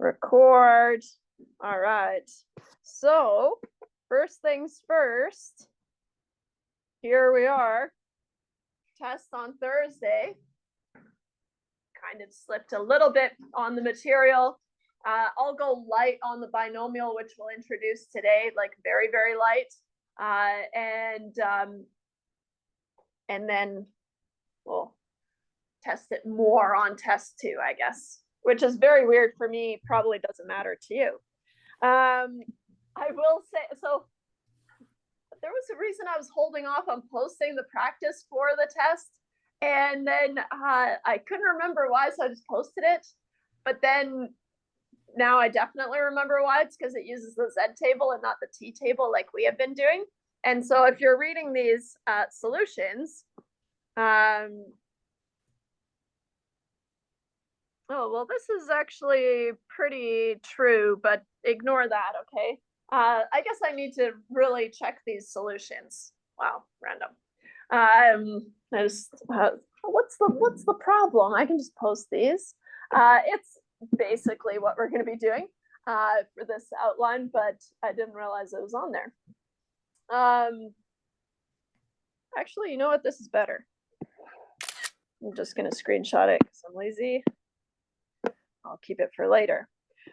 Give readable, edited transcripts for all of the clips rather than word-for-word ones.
Record. All right. So first things first, here we are. Test on Thursday. Kind of slipped a little bit on the material. I'll go light on the binomial, which we'll introduce today, like very, very light. And then we'll test it more on test 2, I guess, which is very weird for me, probably doesn't matter to you. I will say, so there was a reason I was holding off on posting the practice for the test. And then I couldn't remember why, so I just posted it. But then now I definitely remember why. It's because it uses the Z table and not the T table like we have been doing. And so if you're reading these solutions, oh, well, this is actually pretty true, but ignore that, okay? I guess I need to really check these solutions. Wow, random. What's the problem? I can just post these. It's basically what we're going to be doing for this outline, but I didn't realize it was on there. Actually, you know what? This is better. I'm just going to screenshot it because I'm lazy. I'll keep it for later.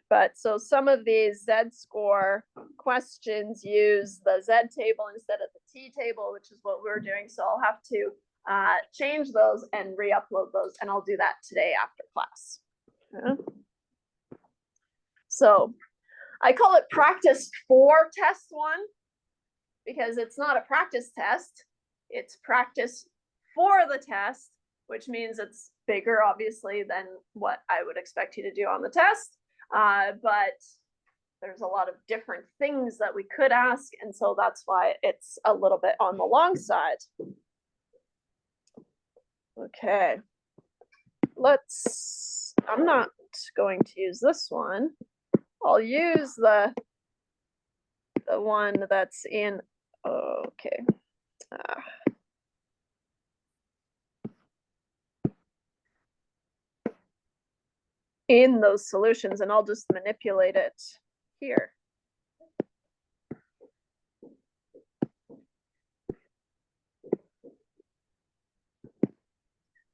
But so some of these Z-score questions use the Z table instead of the T table, which is what we're doing. So I'll have to change those and re-upload those, and I'll do that today after class. Okay. So I call it practice for test 1 because it's not a practice test. It's practice for the test, which means it's bigger, obviously, than what I would expect you to do on the test. But there's a lot of different things that we could ask, and so that's why it's a little bit on the long side. Okay, I'm not going to use this one. I'll use the one that's in, okay. In those solutions, and I'll just manipulate it here.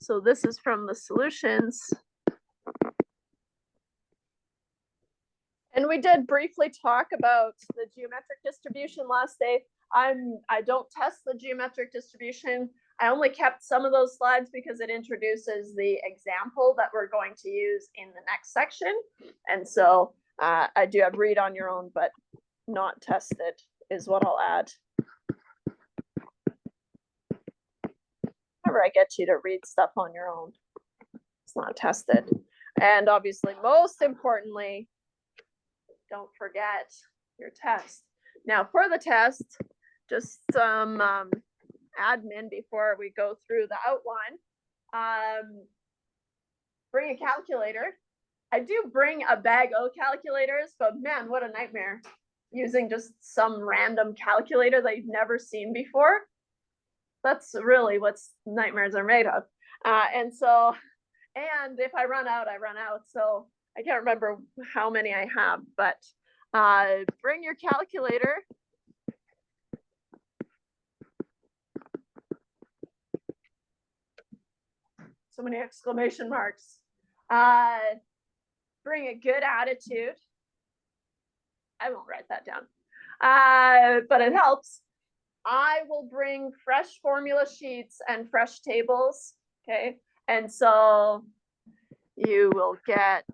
So this is from the solutions. And we did briefly talk about the geometric distribution last day. I don't test the geometric distribution. I only kept some of those slides because it introduces the example that we're going to use in the next section. And so I do have read on your own, but not tested is what I'll add. However, I get you to read stuff on your own. It's not tested. And obviously, most importantly, don't forget your test. Now for the test, just some admin before we go through the outline. Bring a calculator. I do bring a bag of calculators, but man, what a nightmare using just some random calculator that you've never seen before. That's really what nightmares are made of. And if I run out, I run out. So I can't remember how many I have, but bring your calculator. So many exclamation marks. Bring a good attitude. I won't write that down, but it helps. I will bring fresh formula sheets and fresh tables, okay? And so you will get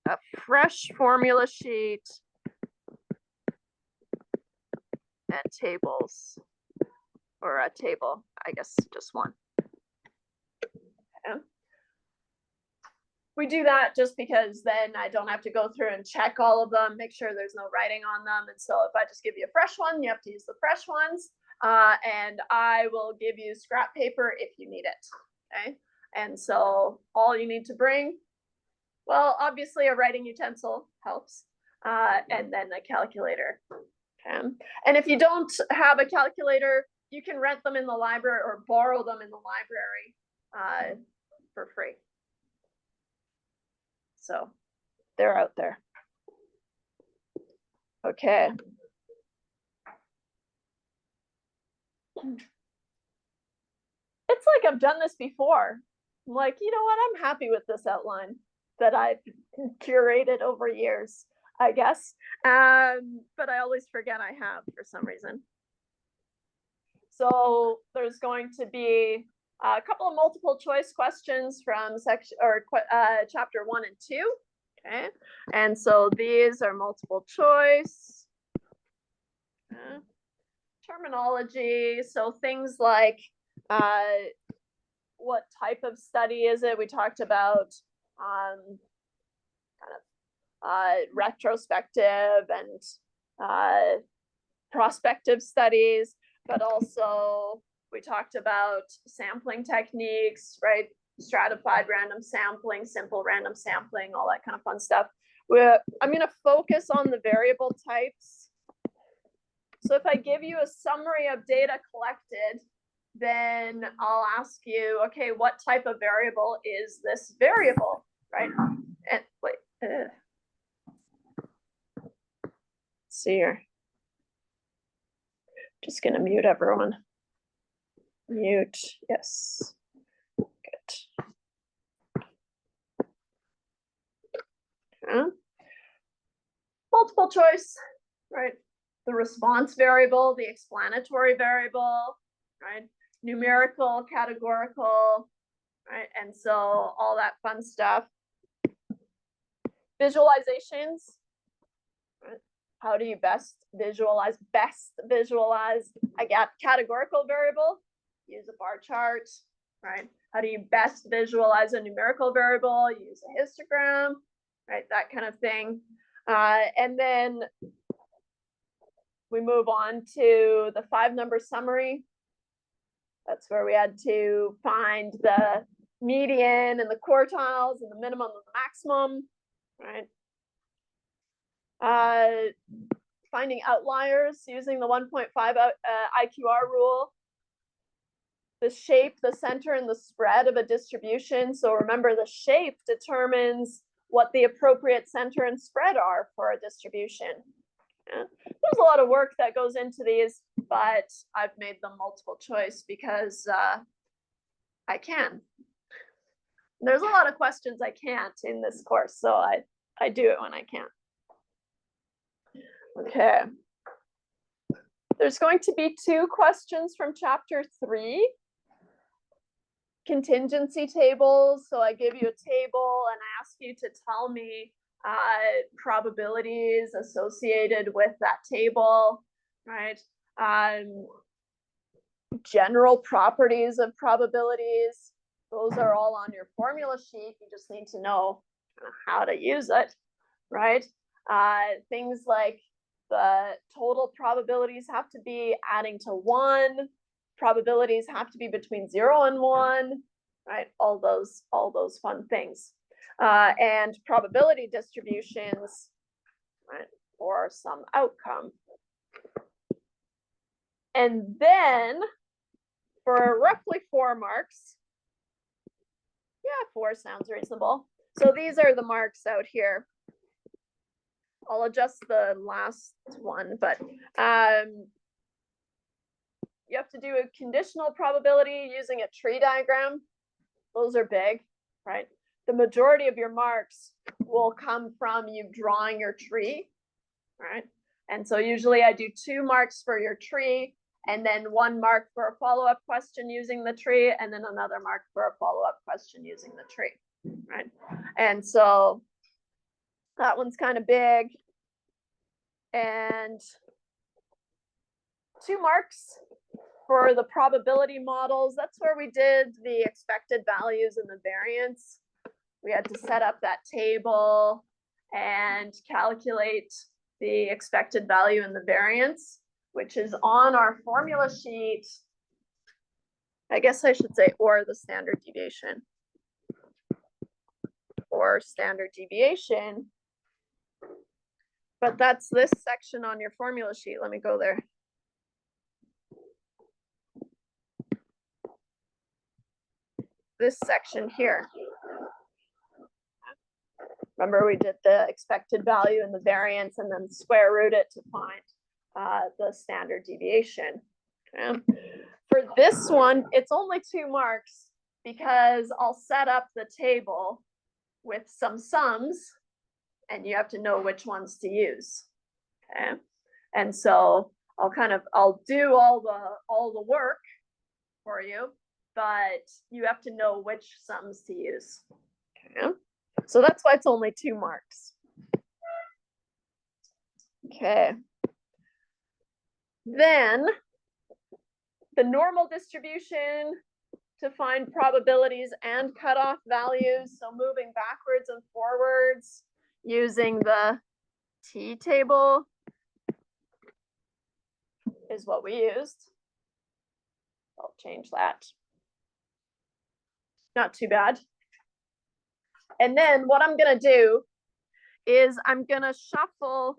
a fresh formula sheet and tables, or a table, I guess just one. Okay. We do that just because then I don't have to go through and check all of them, make sure there's no writing on them. And so if I just give you a fresh one, you have to use the fresh ones. And I will give you scrap paper if you need it, okay? And so all you need to bring, well, obviously a writing utensil helps, and then a calculator. Okay? And if you don't have a calculator, you can rent them in the library or borrow them in the library. for free. So they're out there. Okay. It's like I've done this before. I'm like, you know what? I'm happy with this outline that I've curated over years, I guess. But I always forget I have for some reason. So there's going to be a couple of multiple choice questions from section or chapter 1 and 2. Okay, and so these are multiple choice. Terminology, so things like what type of study is it? We talked about kind of retrospective and prospective studies, but also we talked about sampling techniques, right? Stratified random sampling, simple random sampling, all that kind of fun stuff. I'm going to focus on the variable types. So if I give you a summary of data collected, then I'll ask you, okay, what type of variable is this variable, right? And wait, see here. Just gonna mute everyone. Mute, yes. Good. Okay. Multiple choice, right? The response variable, the explanatory variable, right? Numerical, categorical, right? And so all that fun stuff. Visualizations, right? How do you best visualize? I got categorical variable, use a bar chart, right? How do you best visualize a numerical variable? Use a histogram, right? That kind of thing. And then we move on to the 5-number summary. That's where we had to find the median and the quartiles and the minimum and the maximum, right? Finding outliers using the 1.5 IQR rule. The shape, the center, and the spread of a distribution. So remember, the shape determines what the appropriate center and spread are for a distribution. Yeah. There's a lot of work that goes into these, but I've made them multiple choice because I can. There's a lot of questions I can't in this course, so I do it when I can. Okay. There's going to be 2 questions from chapter 3. Contingency tables. So I give you a table and ask you to tell me probabilities associated with that table, right? General properties of probabilities. Those are all on your formula sheet. You just need to know how to use it, right? Things like the total probabilities have to be adding to 1. Probabilities have to be between 0 and 1, right? All those fun things. And probability distributions, right, for some outcome. And then for roughly 4 marks, yeah, 4 sounds reasonable. So these are the marks out here. I'll adjust the last one, but you have to do a conditional probability using a tree diagram. Those are big, right? The majority of your marks will come from you drawing your tree, right? And so usually I do 2 marks for your tree, and then 1 mark for a follow-up question using the tree, and then another mark for a follow-up question using the tree, right? And so that one's kind of big. And 2 marks for the probability models. That's where we did the expected values and the variance. We had to set up that table and calculate the expected value and the variance, which is on our formula sheet. I guess I should say, or the standard deviation. Or standard deviation. But that's this section on your formula sheet. Let me go there. this section here. Remember, we did the expected value and the variance and then square root it to find the standard deviation. Okay. For this one, it's only 2 marks because I'll set up the table with some sums and you have to know which ones to use. Okay. And so I'll do all the work for you, but you have to know which sums to use. Okay. So that's why it's only 2 marks. Okay. Then the normal distribution to find probabilities and cutoff values. So moving backwards and forwards using the t-table is what we used. I'll change that. Not too bad. And then what I'm going to do is I'm going to shuffle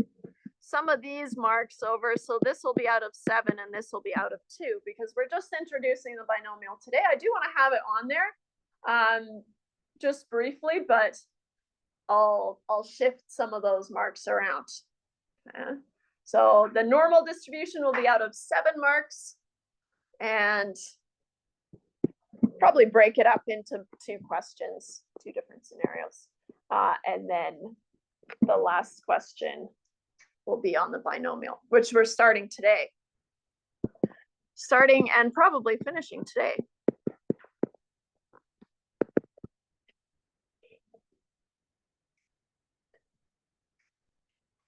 some of these marks over. So this will be out of 7 and this will be out of 2 because we're just introducing the binomial today. I do want to have it on there just briefly, but I'll shift some of those marks around. Okay. So the normal distribution will be out of 7 marks and probably break it up into 2 questions, 2 different scenarios. And then the last question will be on the binomial, which we're starting today. Starting and probably finishing today.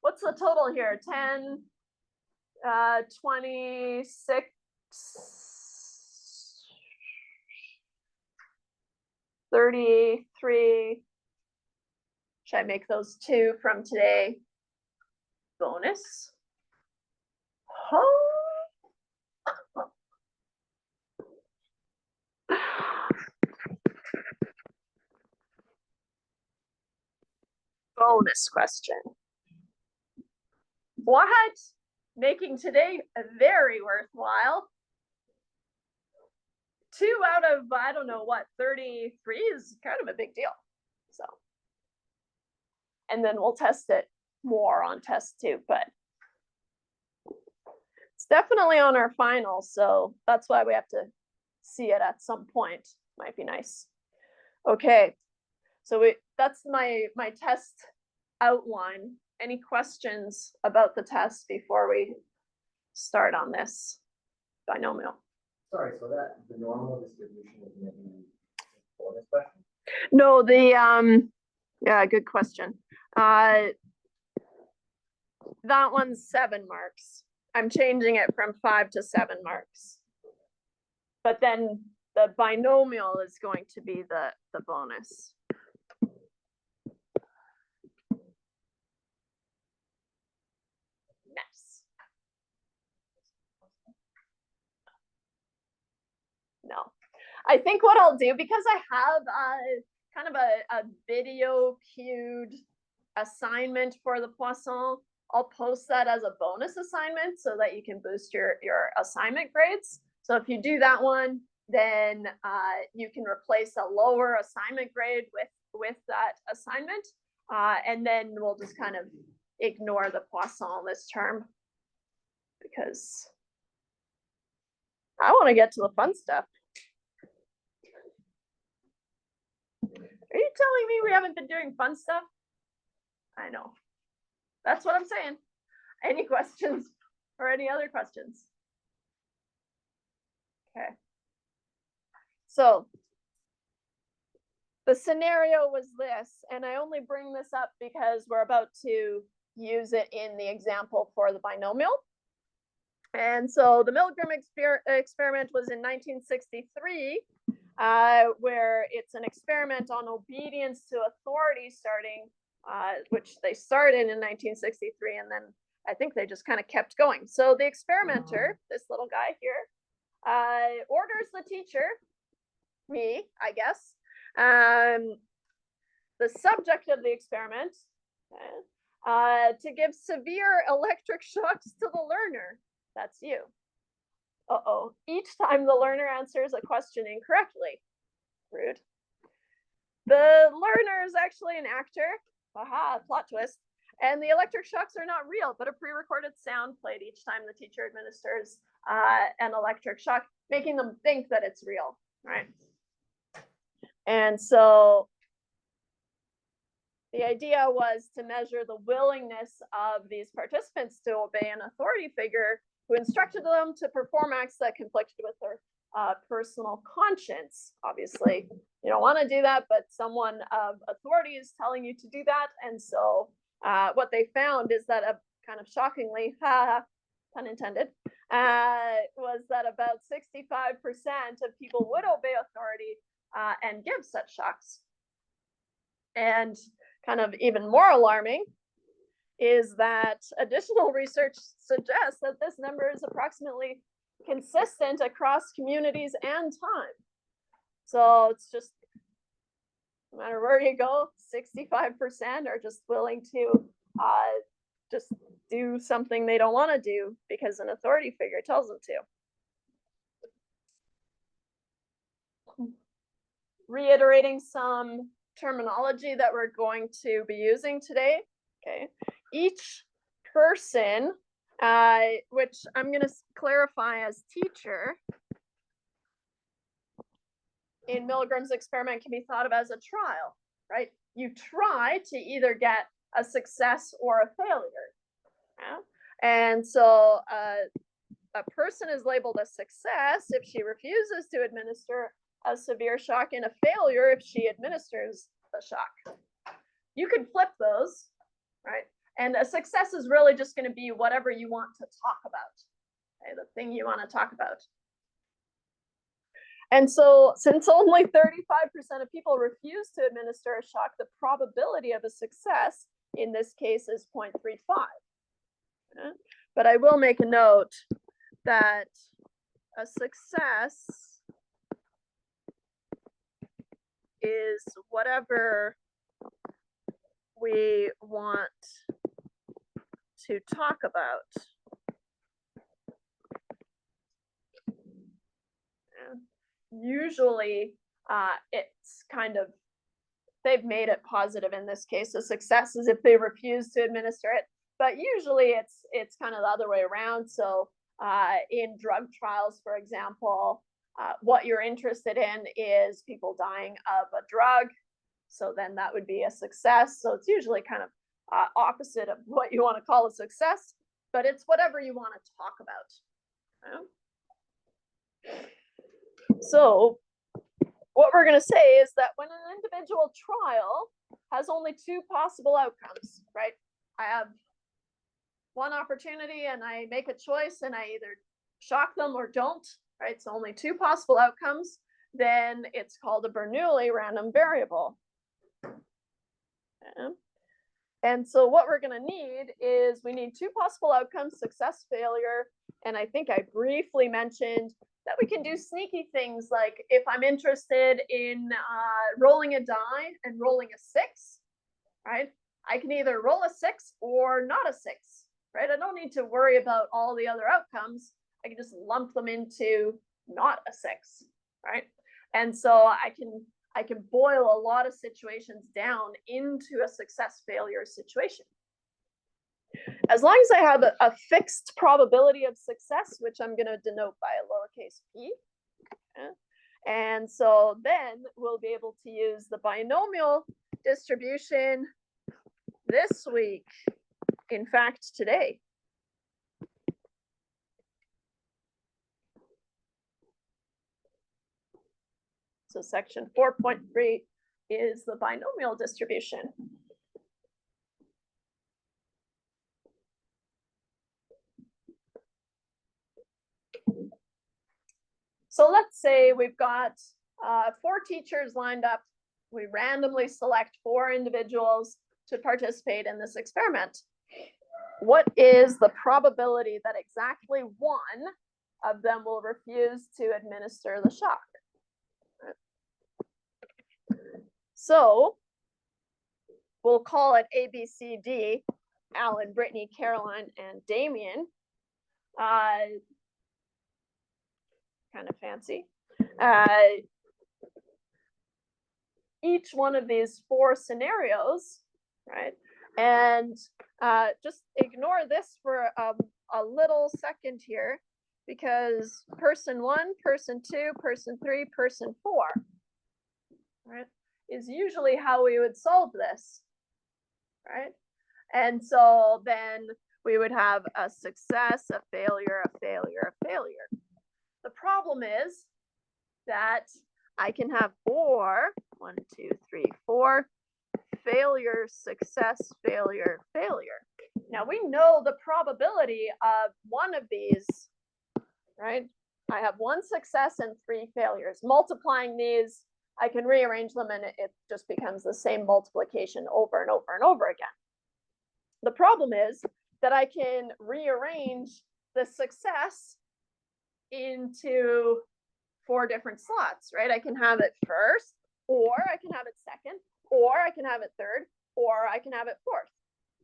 What's the total here? 10, 26, 33. Should I make those 2 from today? Bonus. Oh. Bonus question. What? Making today very worthwhile. 2 out of, I don't know what, 33 is kind of a big deal. So, and then we'll test it more on test 2, but it's definitely on our final. So that's why we have to see it at some point. Might be nice. Okay. So that's my test outline. Any questions about the test before we start on this binomial? Sorry, so that the normal distribution is going to be for this question? No, yeah, good question. That one's 7 marks. I'm changing it from 5 to 7 marks. But then the binomial is going to be the bonus. Nice. No. I think what I'll do, because I have kind of a video cued assignment for the Poisson, I'll post that as a bonus assignment so that you can boost your assignment grades. So if you do that one, then you can replace a lower assignment grade with that assignment. And then we'll just kind of ignore the Poisson this term because I want to get to the fun stuff. Are you telling me we haven't been doing fun stuff? I know. That's what I'm saying. Any questions or any other questions? Okay. So the scenario was this, and I only bring this up because we're about to use it in the example for the binomial. And so the Milgram experiment was in 1963, where it's an experiment on obedience to authority starting, which they started in 1963, and then I think they just kind of kept going. So the experimenter, this little guy here, orders the teacher, me, I guess, the subject of the experiment, to give severe electric shocks to the learner. That's you. Uh-oh. Each time the learner answers a question incorrectly. Rude. The learner is actually an actor. Aha, plot twist. And the electric shocks are not real, but a pre-recorded sound played each time the teacher administers an electric shock, making them think that it's real, right? And so the idea was to measure the willingness of these participants to obey an authority figure who instructed them to perform acts that conflicted with their personal conscience. Obviously, you don't want to do that, but someone of authority is telling you to do that. And so what they found is that kind of shockingly, pun intended, was that about 65% of people would obey authority and give such shocks. And kind of even more alarming is that additional research suggests that this number is approximately consistent across communities and time. So it's just, no matter where you go, 65% are just willing to just do something they don't want to do because an authority figure tells them to. Reiterating some terminology that we're going to be using today. Okay, each person, which I'm going to clarify as teacher, in Milgram's experiment can be thought of as a trial, right? You try to either get a success or a failure. Yeah? And so a person is labeled a success if she refuses to administer a severe shock, and a failure if she administers the shock. You can flip those, right? And a success is really just going to be whatever you want to talk about, okay? The thing you want to talk about. And so since only 35% of people refuse to administer a shock, the probability of a success in this case is 0.35. Okay? But I will make a note that a success is whatever we want to talk about. And usually it's kind of, they've made it positive in this case. A success is if they refuse to administer it, but usually it's kind of the other way around. So in drug trials, for example, what you're interested in is people dying of a drug. So then that would be a success. So it's usually kind of opposite of what you want to call a success, but it's whatever you want to talk about. Okay? So what we're going to say is that when an individual trial has only two possible outcomes, right? I have one opportunity and I make a choice and I either shock them or don't, right? So only two possible outcomes, then it's called a Bernoulli random variable. Okay. And so what we're going to need is we need two possible outcomes, success, failure. And I think I briefly mentioned that we can do sneaky things like if I'm interested in rolling a die and rolling a 6, right? I can either roll a 6 or not a 6, right? I don't need to worry about all the other outcomes. I can just lump them into not a 6, right? And so I can boil a lot of situations down into a success failure situation. As long as I have a fixed probability of success, which I'm going to denote by a lowercase p. Okay? And so then we'll be able to use the binomial distribution this week. In fact, today. So section 4.3 is the binomial distribution. So let's say we've got 4 teachers lined up. We randomly select 4 individuals to participate in this experiment. What is the probability that exactly one of them will refuse to administer the shock? So we'll call it A, B, C, D, Alan, Brittany, Caroline, and Damien. Kind of fancy. each one of these 4 scenarios, right? And just ignore this for a little second here, because person 1, person 2, person 3, person 4, right, is usually how we would solve this, right? And so then we would have a success, a failure, a failure, a failure. The problem is that I can have 4, 1, 2, 3, 4, failure, success, failure, failure. Now we know the probability of one of these, right? I have 1 success and 3 failures. Multiplying these, I can rearrange them and it just becomes the same multiplication over and over and over again. The problem is that I can rearrange the success into 4 different slots, right? I can have it first, or I can have it second, or I can have it third, or I can have it fourth,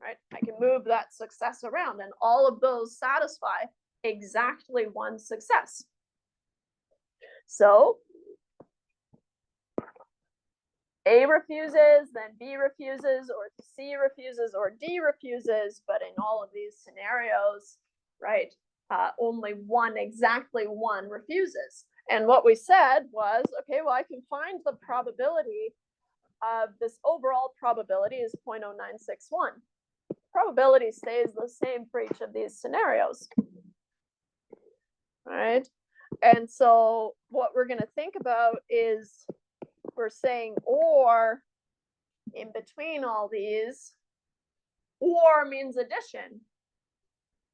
right? I can move that success around, and all of those satisfy exactly 1 success. So A refuses, then B refuses, or C refuses, or D refuses, but in all of these scenarios, right, only exactly one refuses. And what we said was, okay, well, I can find the probability of this overall probability is 0.0961. Probability stays the same for each of these scenarios, right? And so what we're going to think about is we're saying or in between all these, or means addition,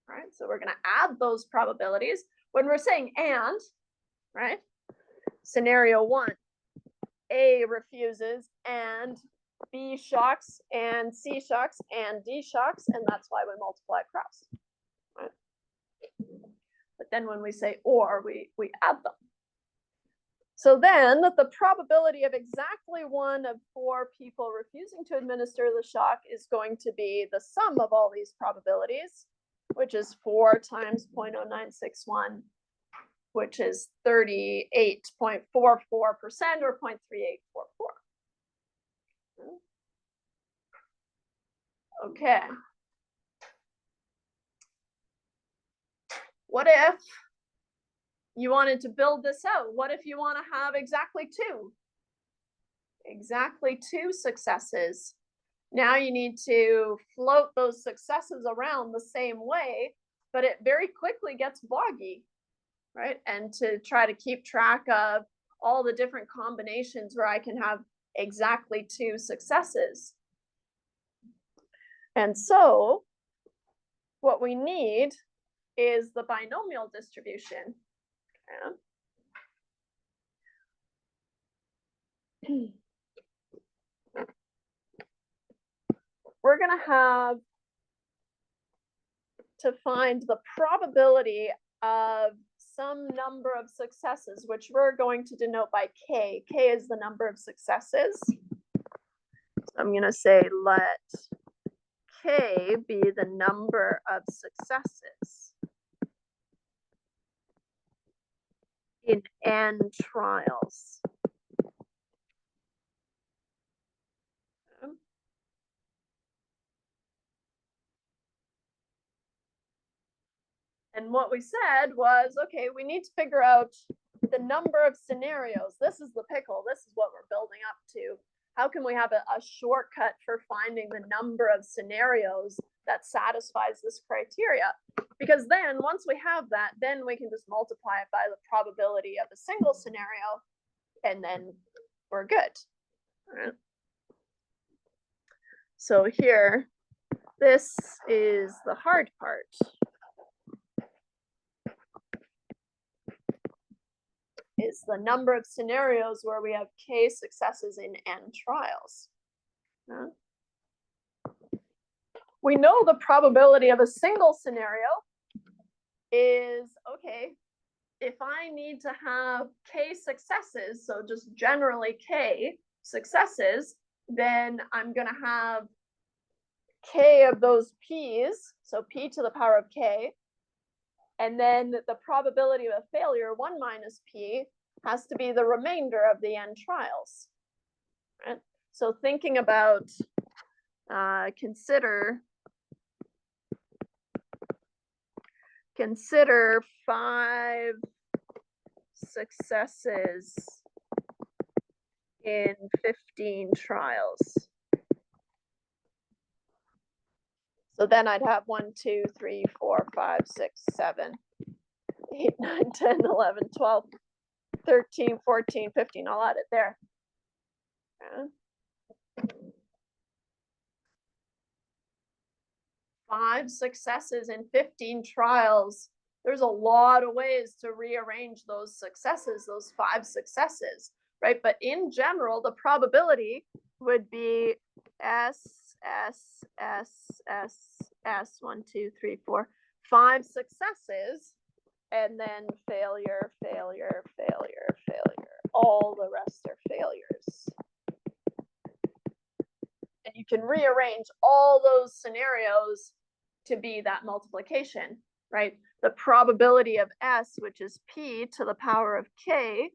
right? So we're going to add those probabilities. When we're saying and, right? Scenario 1, A refuses and B shocks and C shocks and D shocks, and that's why we multiply across, right? But then when we say or, we add them. So then the probability of exactly 1 of 4 people refusing to administer the shock is going to be the sum of all these probabilities, which is 4 times 0.0961, which is 38.44% or 0.3844. Okay. What if you wanted to build this out? What if you want to have exactly 2? Exactly 2 successes. Now you need to float those successes around the same way, but it very quickly gets boggy, right? And to try to keep track of all the different combinations where I can have exactly 2 successes. And so what we need is the binomial distribution. Okay. We're going to have to find the probability of some number of successes, which we're going to denote by K. K is the number of successes. So I'm going to say let K be the number of successes in N trials. And what we said was, okay, we need to figure out the number of scenarios. This is the pickle. This is what we're building up to. How can we have a shortcut for finding the number of scenarios that satisfies this criteria? Because then once we have that, then we can just multiply it by the probability of a single scenario, and then we're good. All right. So here, this is the hard part. Is the number of scenarios where we have K successes in N trials. We know the probability of a single scenario is, okay, if I need to have K successes, so just generally K successes, then I'm going to have K of those P's, so P to the power of K, and then the probability of a failure, 1 minus P, has to be the remainder of the N trials. Right? So thinking about, consider 5 successes in 15 trials. So then I'd have 1, 2, 3, 4, 5, 6, 7, 8, 9, 10, 11, 12, 13, 14, 15. I'll add it there. Yeah. 5 successes in 15 trials. There's a lot of ways to rearrange those successes, those 5 successes, right? But in general, the probability would be S, 1, 2, 3, 4, 5 successes, and then failure, failure, failure, failure. All the rest are failures. And you can rearrange all those scenarios to be that multiplication, right? The probability of S, which is P to the power of K,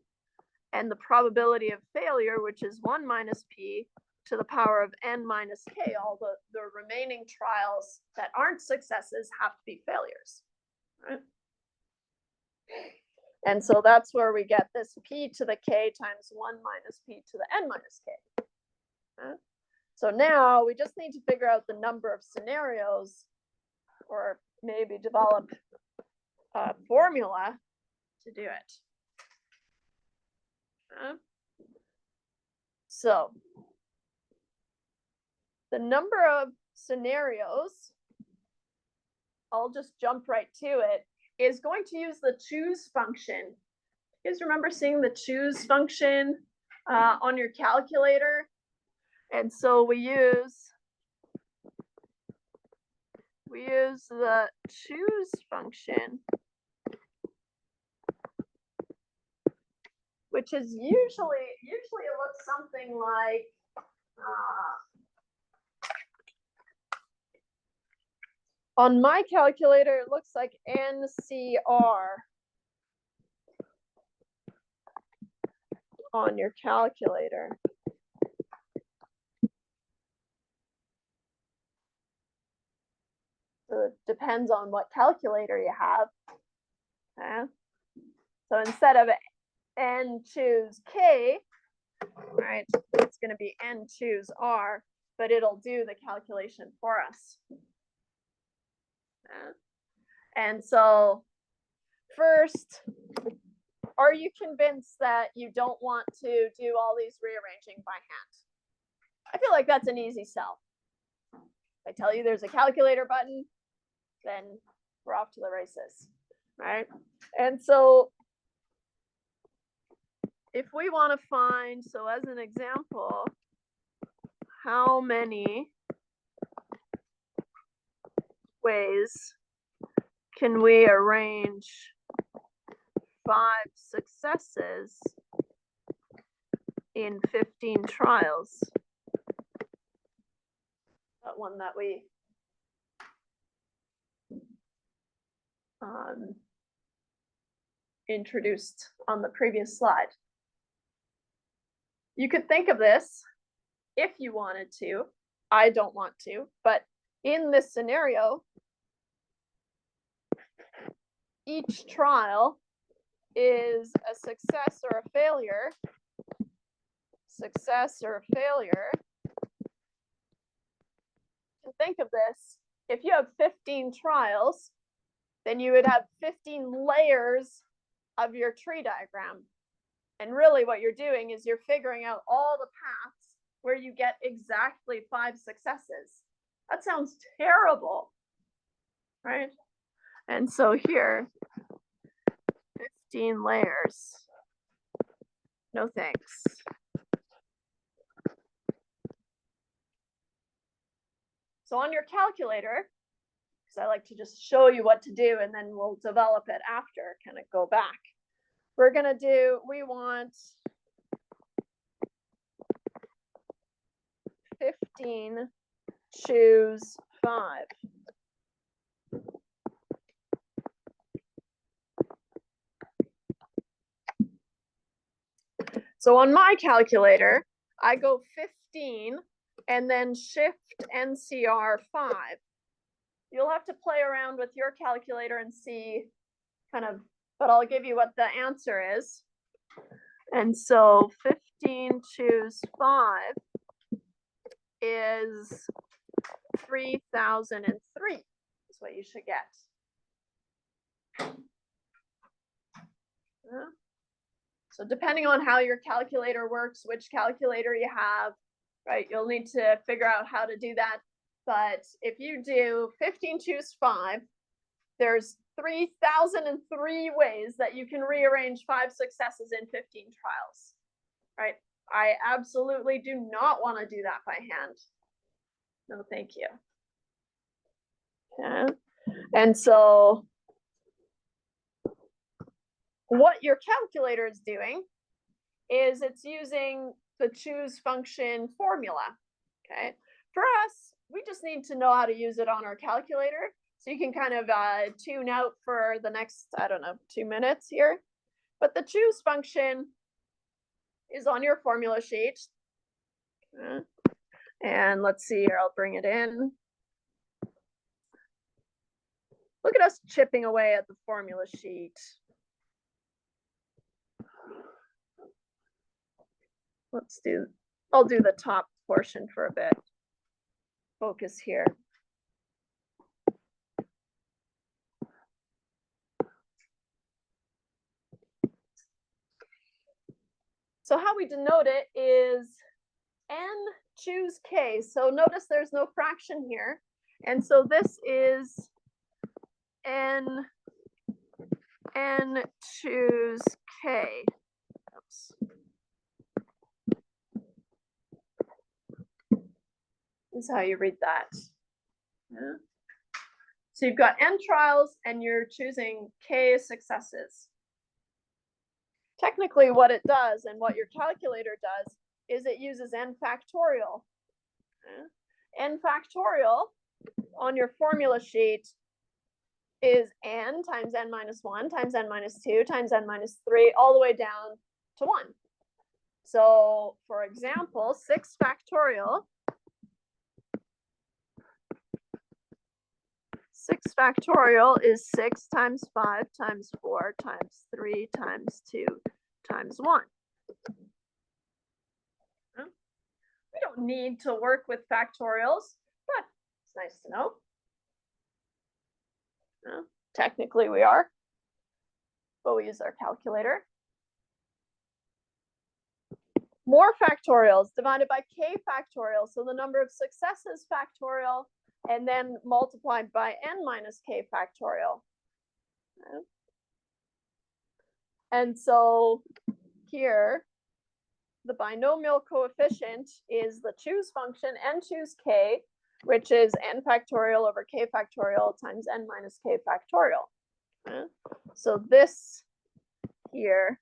and the probability of failure, which is 1 minus P to the power of N minus K. All the remaining trials that aren't successes have to be failures, right? And so that's where we get this P to the K times 1 minus P to the N minus K. Right? So now we just need to figure out the number of scenarios, or maybe develop a formula to do it. So the number of scenarios, I'll just jump right to it, is going to use the choose function. You guys remember seeing the choose function on your calculator? And so we use the choose function, which is usually it looks something like on my calculator, it looks like NCR on your calculator. So it depends on what calculator you have. Okay. So instead of N choose K, right, it's going to be N choose R, but it'll do the calculation for us. And so first, are you convinced that you don't want to do all these rearranging by hand? I feel like that's an easy sell. If I tell you there's a calculator button, then we're off to the races, right? And so if we want to find, so as an example, how many ways can we arrange 5 successes in 15 trials? That one that we introduced on the previous slide. You could think of this if you wanted to. I don't want to, but in this scenario, each trial is a success or a failure. Success or a failure. To think of this, if you have 15 trials, then you would have 15 layers of your tree diagram. And really what you're doing is you're figuring out all the paths where you get exactly 5 successes. That sounds terrible, right? And so here, 15 layers. No thanks. So on your calculator, because I like to just show you what to do and then we'll develop it after, kind of go back. We're going to do, we want 15, choose 5. So on my calculator, I go 15 and then shift NCR 5. You'll have to play around with your calculator and see kind of, but I'll give you what the answer is. And so 15 choose 5 is 3003 is what you should get. So depending on how your calculator works, which calculator you have, right, you'll need to figure out how to do that. But if you do 15 choose 5, there's 3003 ways that you can rearrange 5 successes in 15 trials, right? I absolutely do not want to do that by hand. No, thank you. Okay. And so what your calculator is doing is it's using the choose function formula. Okay. For us, we just need to know how to use it on our calculator. So you can kind of tune out for the next, I don't know, 2 minutes here. But the choose function is on your formula sheet. Okay. And let's see here, I'll bring it in. Look at us chipping away at the formula sheet. I'll do the top portion for a bit. Focus here. So how we denote it is n choose k. So notice there's no fraction here. And so this is n choose k. Oops. This is how you read that. Yeah. So you've got n trials and you're choosing k successes. Technically what it does and what your calculator does is it uses n factorial. Yeah. N factorial on your formula sheet is n times n minus 1 times n minus 2 times n minus 3 all the way down to 1. So for example, 6 factorial. 6 factorial is 6 times 5 times 4 times 3 times 2 times 1. We don't need to work with factorials, but it's nice to know. Technically we are, but we use our calculator. More factorials divided by k factorial, so the number of successes factorial, and then multiplied by n minus k factorial. Okay. And so here, the binomial coefficient is the choose function n choose k, which is n factorial over k factorial times n minus k factorial. Okay. So this here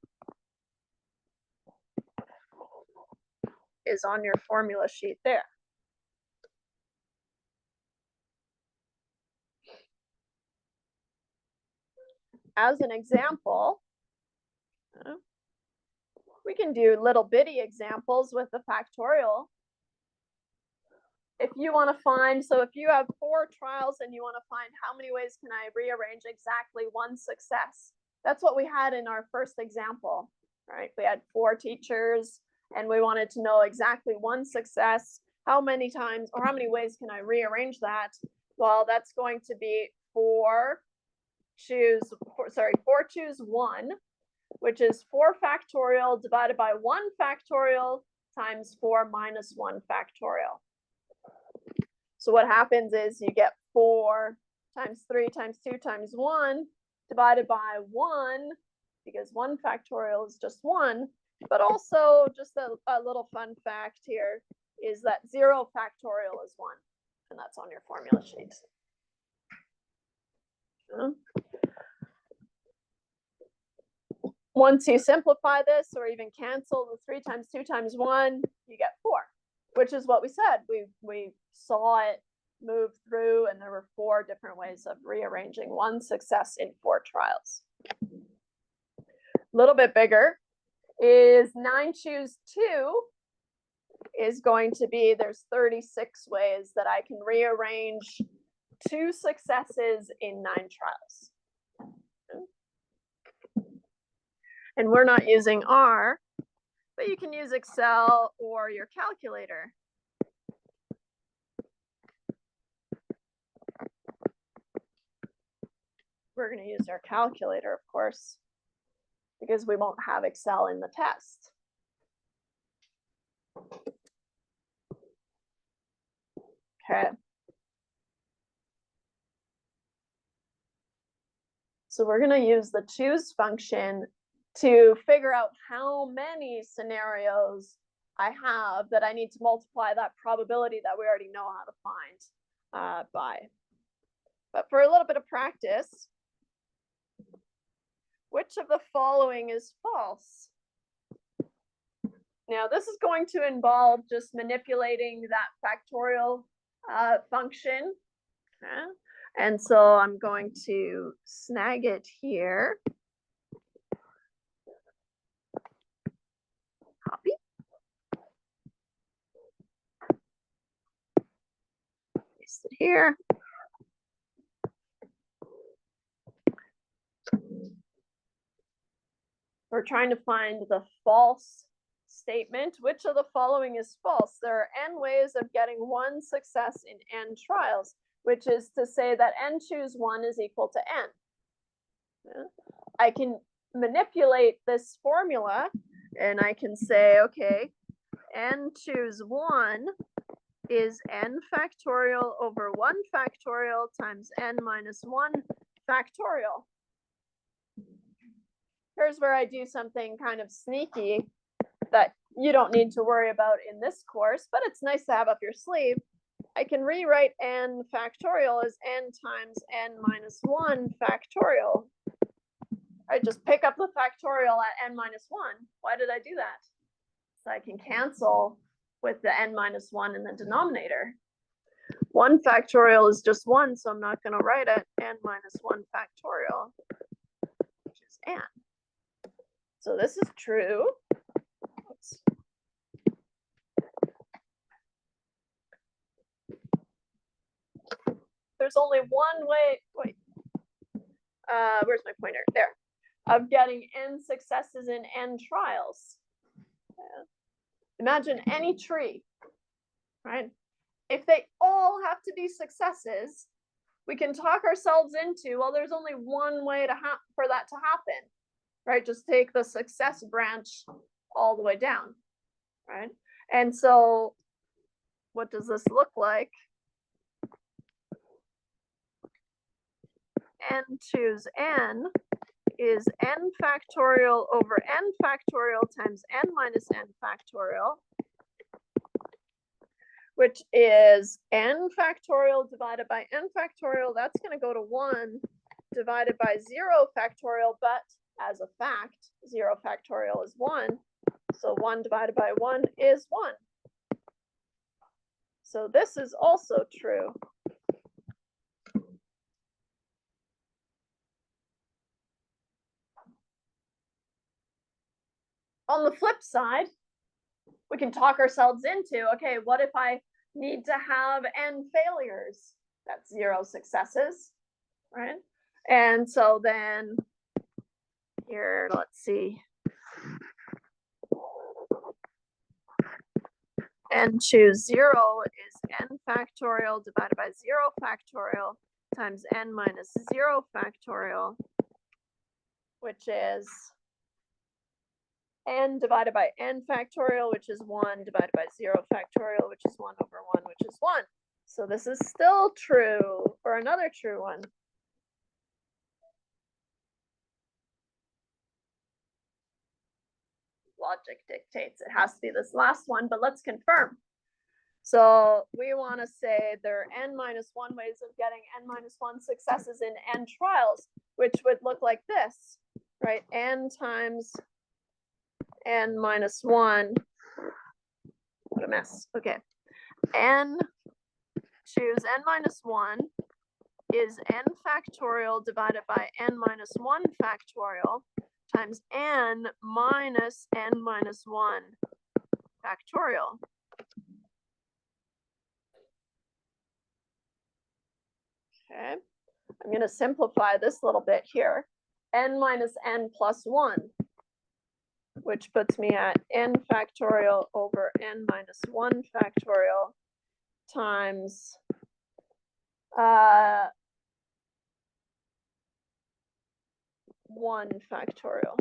is on your formula sheet there. As an example, we can do little bitty examples with the factorial. If you want to find, so if you have 4 trials and you want to find how many ways can I rearrange exactly 1 success, that's what we had in our first example, right? We had 4 teachers and we wanted to know exactly 1 success. How many times or how many ways can I rearrange that? Well, that's going to be 4 choose 1, which is 4 factorial divided by 1 factorial times 4 minus 1 factorial. So what happens is you get 4 times 3 times 2 times 1 divided by 1, because 1 factorial is just 1, but also just a little fun fact here is that 0 factorial is 1, and that's on your formula sheet. Once you simplify this or even cancel the 3 times 2 times 1, you get 4, which is what we said. We saw it move through, and there were 4 different ways of rearranging 1 success in 4 trials. A little bit bigger is 9 choose 2, is going to be, there's 36 ways that I can rearrange 2 successes in 9 trials. And we're not using R, but you can use Excel or your calculator. We're going to use our calculator, of course, because we won't have Excel in the test. Okay. So we're going to use the choose function to figure out how many scenarios I have that I need to multiply that probability that we already know how to find by. But for a little bit of practice, which of the following is false? Now, this is going to involve just manipulating that factorial function. Okay. And so I'm going to snag it here. Copy. Paste it here. We're trying to find the false statement. Which of the following is false? There are n ways of getting 1 success in n trials, which is to say that n choose 1 is equal to n. Yeah. I can manipulate this formula and I can say, okay, n choose 1 is n factorial over 1 factorial times n minus 1 factorial. Here's where I do something kind of sneaky that you don't need to worry about in this course, but it's nice to have up your sleeve. I can rewrite n factorial as n times n minus 1 factorial. I just pick up the factorial at n minus 1. Why did I do that? So I can cancel with the n minus 1 in the denominator. 1 factorial is just 1, so I'm not going to write it n minus 1 factorial, which is n. So this is true. Oops. There's only one way, wait, where's my pointer? There, of getting n successes in n trials. Imagine any tree, right? If they all have to be successes, we can talk ourselves into, well, there's only one way for that to happen, right? Just take the success branch all the way down, right? And so what does this look like? N choose n is n factorial over n factorial times n minus n factorial, which is n factorial divided by n factorial. That's going to go to 1 divided by 0 factorial, but as a fact, 0 factorial is 1. So 1 divided by 1 is 1. So this is also true. On the flip side, we can talk ourselves into, okay, what if I need to have n failures? That's 0 successes, right? And so then here, let's see. N choose 0 is n factorial divided by 0 factorial times n minus 0 factorial, which is n divided by n factorial, which is 1 divided by 0 factorial, which is 1 over 1, which is 1. So this is still true, or another true one. Logic dictates it has to be this last one, but let's confirm. So we want to say there are n minus 1 ways of getting n minus 1 successes in n trials, which would look like this, right? N times n minus 1. What a mess. Okay. N choose n minus 1 is n factorial divided by n minus 1 factorial times n minus 1 factorial. I'm going to simplify this little bit here. N minus n plus 1, which puts me at n factorial over n minus 1 factorial times 1 factorial.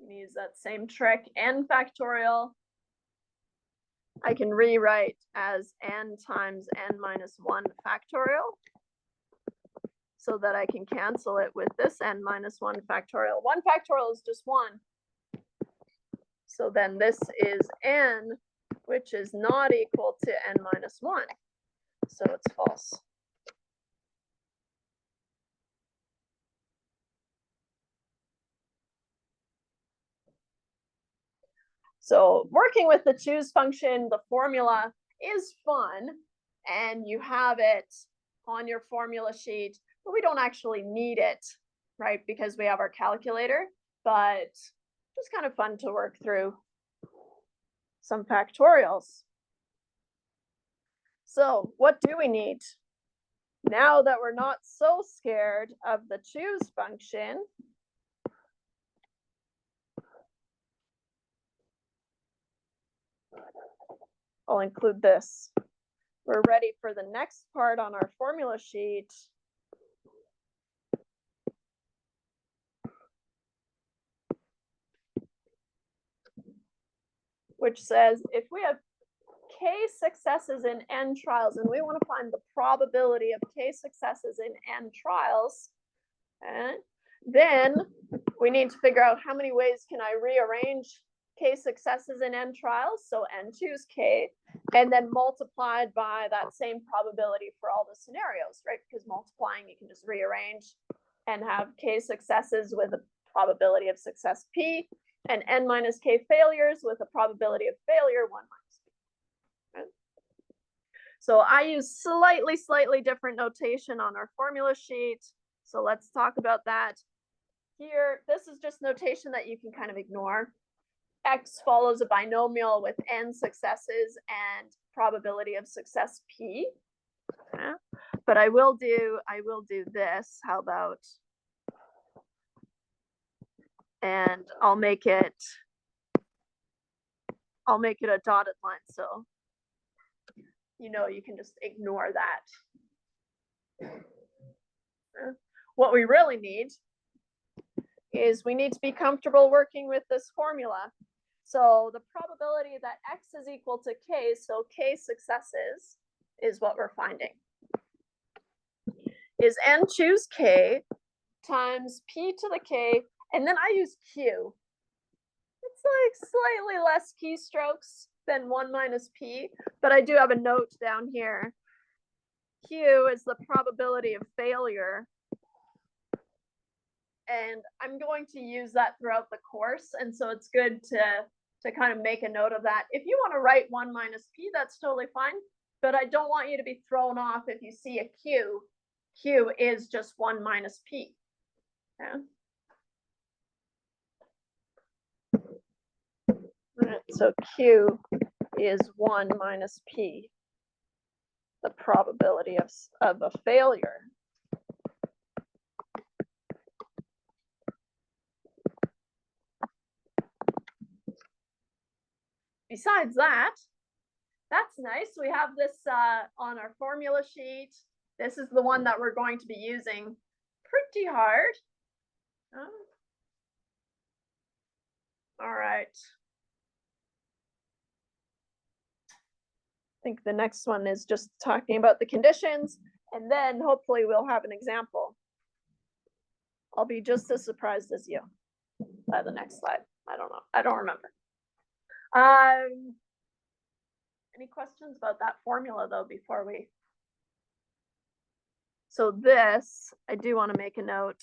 Use that same trick. N factorial I can rewrite as n times n minus 1 factorial, so that I can cancel it with this n minus 1 factorial. 1 factorial is just 1. So then this is n, which is not equal to n minus 1. So it's false. So working with the choose function, the formula is fun, and you have it on your formula sheet, but we don't actually need it, right? Because we have our calculator, but just kind of fun to work through some factorials. So what do we need? Now that we're not so scared of the choose function, I'll include this. We're ready for the next part on our formula sheet. Which says if we have k successes in n trials and we want to find the probability of k successes in n trials, then we need to figure out how many ways can I rearrange k successes in n trials, so n choose k, and then multiplied by that same probability for all the scenarios, right? Because multiplying, you can just rearrange and have k successes with a probability of success p, and n minus k failures with a probability of failure 1 minus p. Okay? So I use slightly different notation on our formula sheet. So let's talk about that. Here, this is just notation that you can kind of ignore. X follows a binomial with n successes and probability of success p. Okay? But I will do this. How about, and I'll make it a dotted line, so you can just ignore that. What we really need is we need to be comfortable working with this formula. So the probability that x is equal to k, so k successes is what we're finding, is n choose k times p to the k, and then I use q. It's like slightly less keystrokes than 1 minus p, but I do have a note down here. Q is the probability of failure, and I'm going to use that throughout the course, and so it's good to kind of make a note of that. If you want to write 1 minus p, that's totally fine, but I don't want you to be thrown off if you see a q. Q is just 1 minus p. Okay. All right, so q is 1 minus p, the probability of a failure. Besides that, that's nice. We have this on our formula sheet. This is the one that we're going to be using pretty hard. All right. I think the next one is just talking about the conditions, and then hopefully we'll have an example. I'll be just as surprised as you by the next slide. I don't know. I don't remember. Any questions about that formula though before we? So this, I do want to make a note.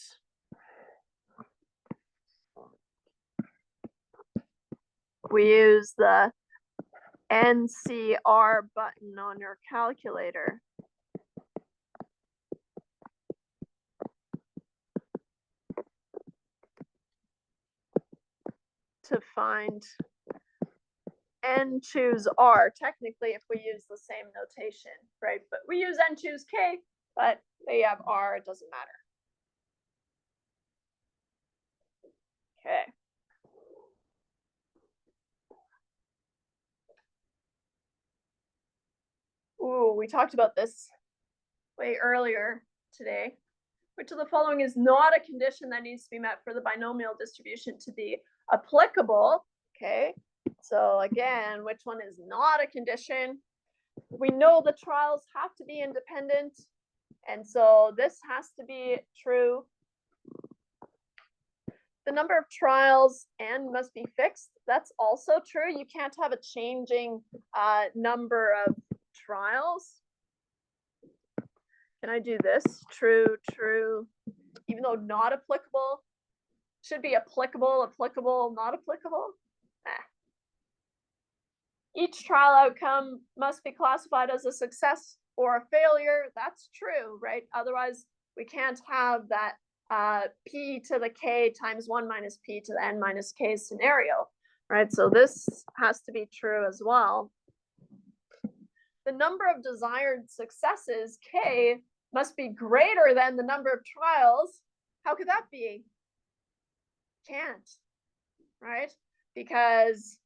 We use the NCR button on your calculator to find N choose R, technically, if we use the same notation, right? But we use N choose K, but they have R, it doesn't matter. Okay. Ooh, we talked about this way earlier today. Which of the following is not a condition that needs to be met for the binomial distribution to be applicable? Okay, so again, which one is not a condition? We know the trials have to be independent, and so this has to be true. The number of trials n must be fixed. That's also true. You can't have a changing number of trials. Can I do this? True, true, even though not applicable, should be applicable, applicable, not applicable. Each trial outcome must be classified as a success or a failure. That's true, right? Otherwise, we can't have that p to the k times 1 minus p to the n minus k scenario, right? So this has to be true as well. The number of desired successes, k, must be greater than the number of trials. How could that be? Can't, right? Because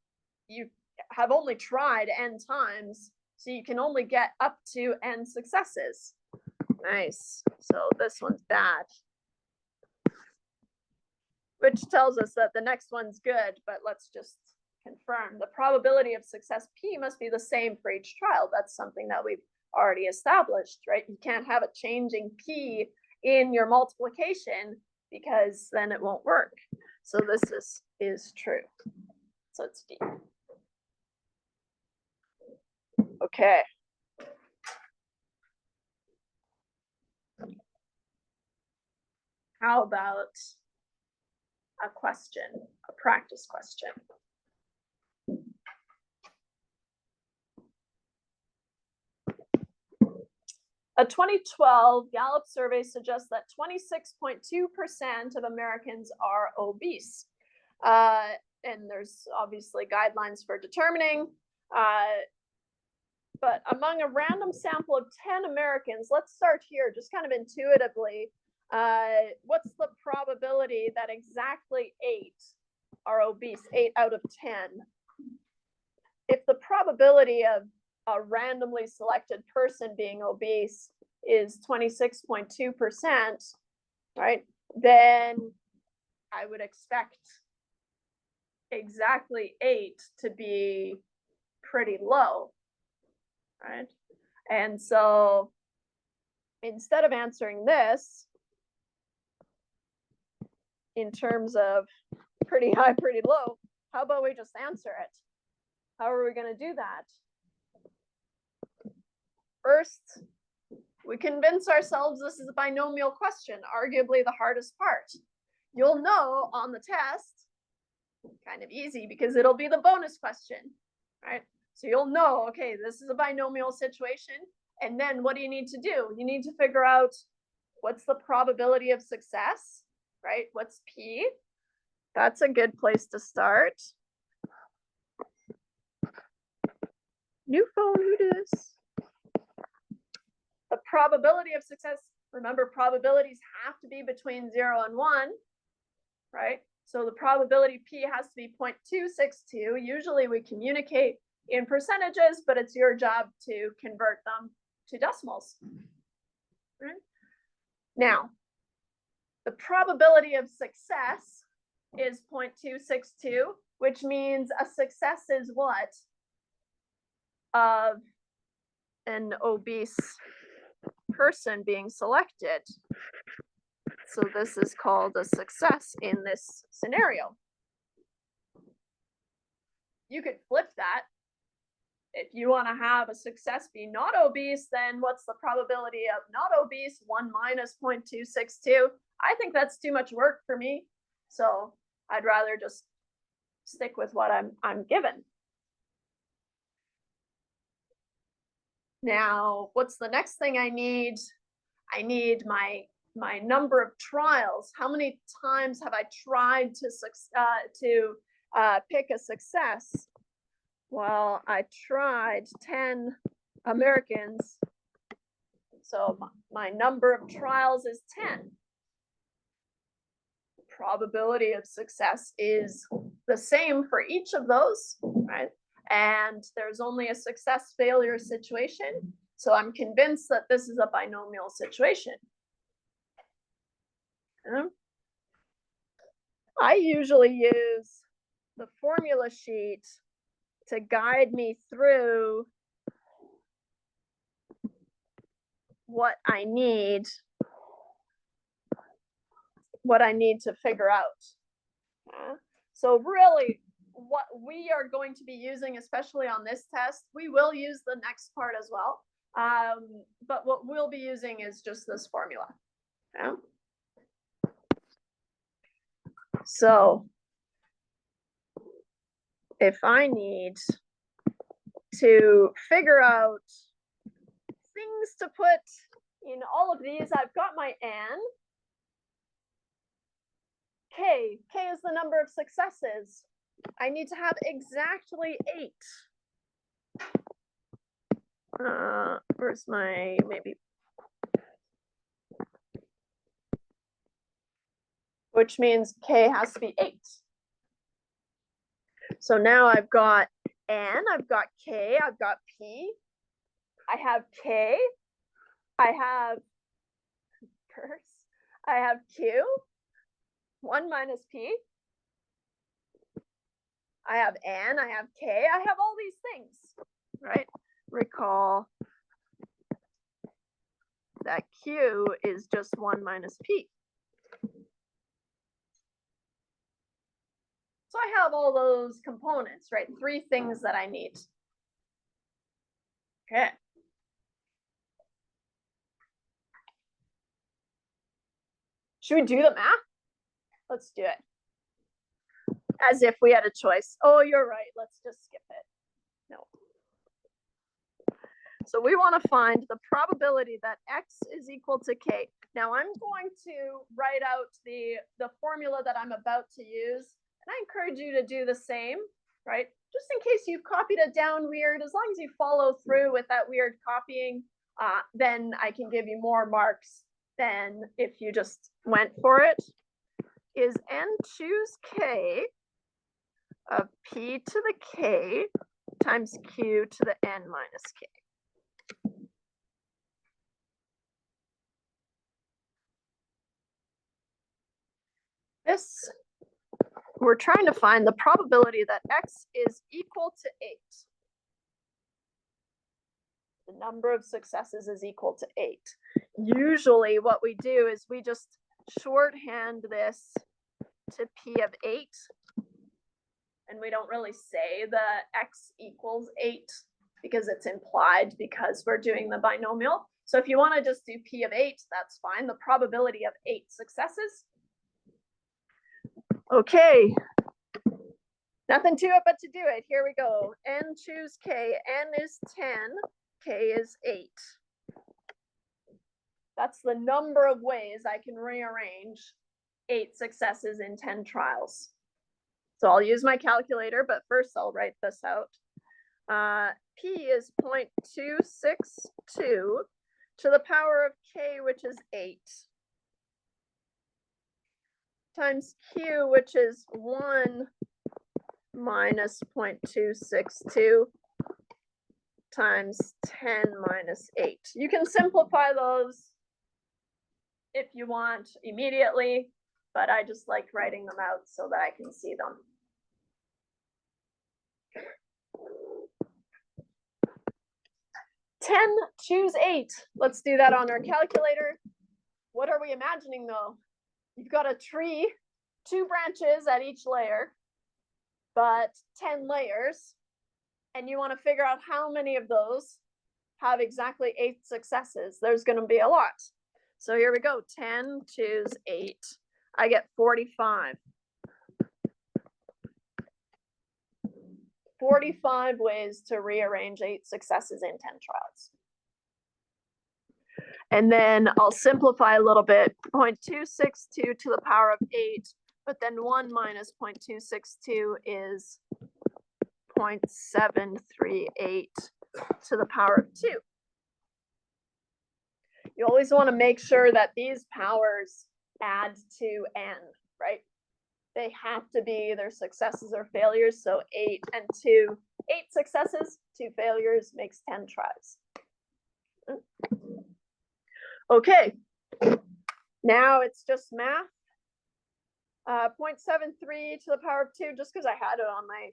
you have only tried n times, so you can only get up to n successes. Nice. So this one's bad. Which tells us that the next one's good, but let's just confirm. The probability of success p must be the same for each trial. That's something that we've already established, right? You can't have a changing p in your multiplication because then it won't work. So this is true. So it's D. Okay. How about a question, a practice question? A 2012 Gallup survey suggests that 26.2% of Americans are obese. And there's obviously guidelines for determining. But among a random sample of 10 Americans, let's start here, just kind of intuitively. What's the probability that exactly 8 are obese, 8 out of 10? If the probability of a randomly selected person being obese is 26.2%, right? Then I would expect exactly 8 to be pretty low, right? And so instead of answering this in terms of pretty high, pretty low, how about we just answer it? How are we going to do that? First, we convince ourselves this is a binomial question, arguably the hardest part. You'll know on the test, kind of easy because it'll be the bonus question, right? So you'll know, okay, this is a binomial situation. And then what do you need to do? You need to figure out what's the probability of success, right? What's P? That's a good place to start. New phone, who does? The probability of success, remember probabilities have to be between 0 and 1, right? So the probability P has to be 0.262. Usually we communicate in percentages, but it's your job to convert them to decimals. Right? Now, the probability of success is 0.262, which means a success is what? Of an obese person being selected. So this is called a success in this scenario. You could flip that. If you want to have a success be not obese, then what's the probability of not obese? 1 minus 0.262. I think that's too much work for me. So I'd rather just stick with what I'm given. Now, what's the next thing I need? I need my number of trials. How many times have I tried to pick a success? Well, I tried 10 Americans, so my number of trials is 10. Probability of success is the same for each of those, right? And there's only a success failure situation. So I'm convinced that this is a binomial situation. I usually use the formula sheet to guide me through what I need to figure out. So really, what we are going to be using, especially on this test, we will use the next part as well. But what we'll be using is just this formula. Okay? So if I need to figure out things to put in all of these, I've got my n. K is the number of successes. I need to have exactly 8. Where's my, maybe, which means K has to be 8. So now I've got N, I've got K, I've got P, I have K, I have Q, 1 minus P, I have N, I have K, I have all these things, right? Recall that Q is just 1 minus P. So I have all those components, right? 3 things that I need. Okay. Should we do the math? Let's do it. As if we had a choice. Oh, you're right. Let's just skip it. No. So we want to find the probability that X is equal to K. Now I'm going to write out the formula that I'm about to use. And I encourage you to do the same, right? Just in case you've copied it down weird, as long as you follow through with that weird copying, then I can give you more marks than if you just went for it. Is N choose K of P to the K times Q to the N minus K. This, we're trying to find the probability that X is equal to 8. The number of successes is equal to 8. Usually what we do is we just shorthand this to P of 8. And we don't really say the X equals 8 because it's implied because we're doing the binomial. So if you want to just do P of 8, that's fine. The probability of 8 successes. Okay. Nothing to it but to do it. Here we go. N choose K. N is 10. K is 8. That's the number of ways I can rearrange 8 successes in 10 trials. So I'll use my calculator, but first I'll write this out. P is 0.262 to the power of K, which is 8, times Q, which is 1 minus 0.262 times 10 minus 8. You can simplify those if you want immediately, but I just like writing them out so that I can see them. Choose 8. Let's do that on our calculator. What are we imagining though? You've got a tree, 2 branches at each layer, but 10 layers, and you want to figure out how many of those have exactly 8 successes. There's going to be a lot. So here we go. 10 choose 8. I get 45. 45 ways to rearrange 8 successes in 10 trials. And then I'll simplify a little bit. 0.262 to the power of 8, but then 1 minus 0.262 is 0.738 to the power of 2. You always want to make sure that these powers add to n, right? They have to be either successes or failures. So 8 and 2, 8 successes, 2 failures makes 10 tries. Okay, now it's just math. 0.73 to the power of 2, just because I had it on my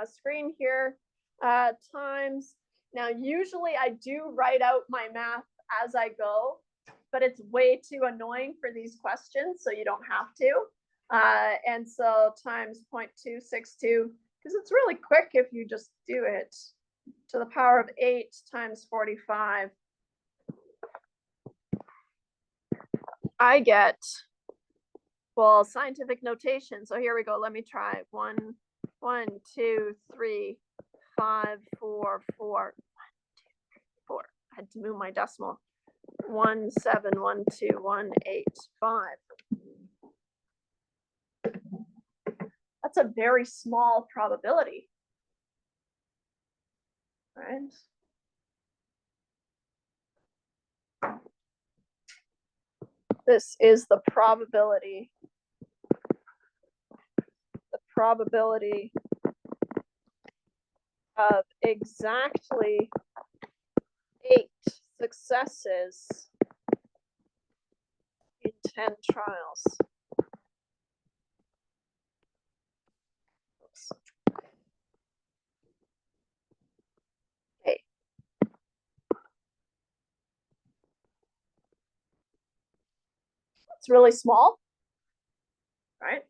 screen here, times. Now, usually I do write out my math as I go, but it's way too annoying for these questions, so you don't have to. And so times 0.262, because it's really quick if you just do it, to the power of 8 times 45. I get, well, scientific notation. So here we go. Let me try. 1, 2, 3, 5, 4, 4. 4. I had to move my decimal. 1, 7, 1, 2, 1, 8, 5. That's a very small probability, right? This is the probability. The probability of exactly 8 successes in 10 trials. Oops. Okay. It's really small, right?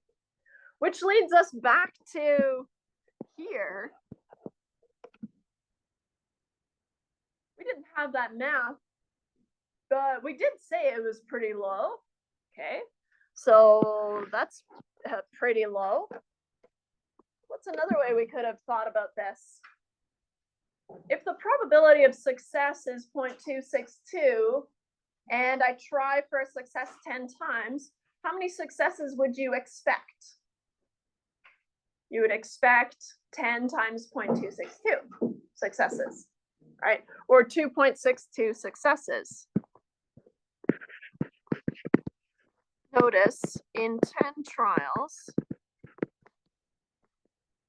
Which leads us back to here. We didn't have that math, but we did say it was pretty low. Okay, so that's pretty low. What's another way we could have thought about this? If the probability of success is 0.262, and I try for a success 10 times, how many successes would you expect? You would expect 10 times 0.262 successes, right? Or 2.62 successes. Notice in 10 trials,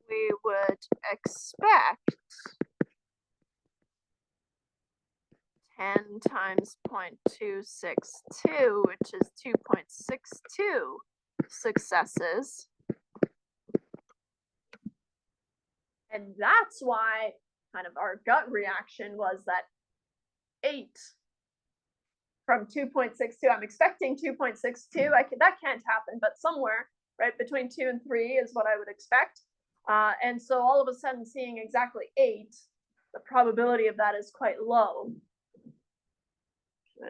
we would expect 10 times 0.262, which is 2.62 successes. And that's why kind of our gut reaction was that 8 from 2.62, I'm expecting 2.62. That can't happen, but somewhere right between 2 and 3 is what I would expect. And so all of a sudden seeing exactly 8, the probability of that is quite low.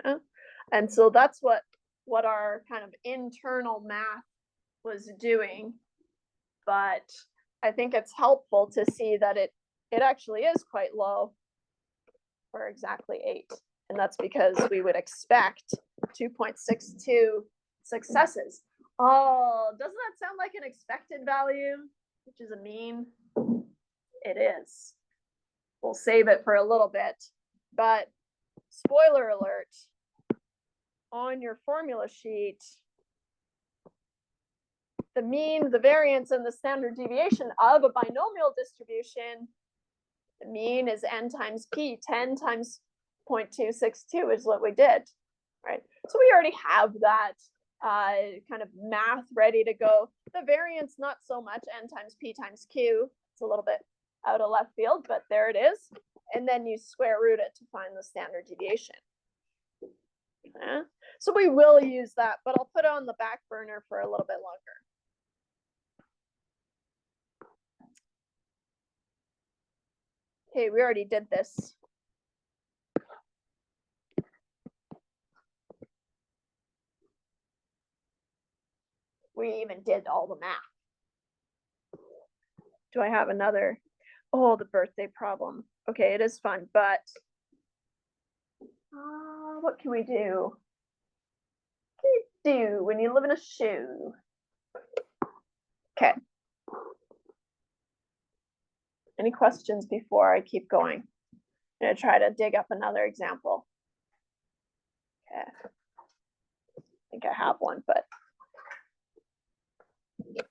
Yeah. And so that's what our kind of internal math was doing. But I think it's helpful to see that it actually is quite low for exactly 8. And that's because we would expect 2.62 successes. Oh, doesn't that sound like an expected value, which is a mean? It is. We'll save it for a little bit. But spoiler alert, on your formula sheet, the mean, the variance, and the standard deviation of a binomial distribution, the mean is n times p. 10 times 0.262 is what we did, right? So we already have that kind of math ready to go. The variance, not so much, n times p times q. It's a little bit out of left field, but there it is. And then you square root it to find the standard deviation. So we will use that, but I'll put it on the back burner for a little bit longer. Okay, we already did this. We even did all the math. Do I have another? Oh, the birthday problem. Okay, it is fun, but what can we do? What can you do when you live in a shoe? Okay. Any questions before I keep going? I'm gonna try to dig up another example. Okay. I think I have one, but.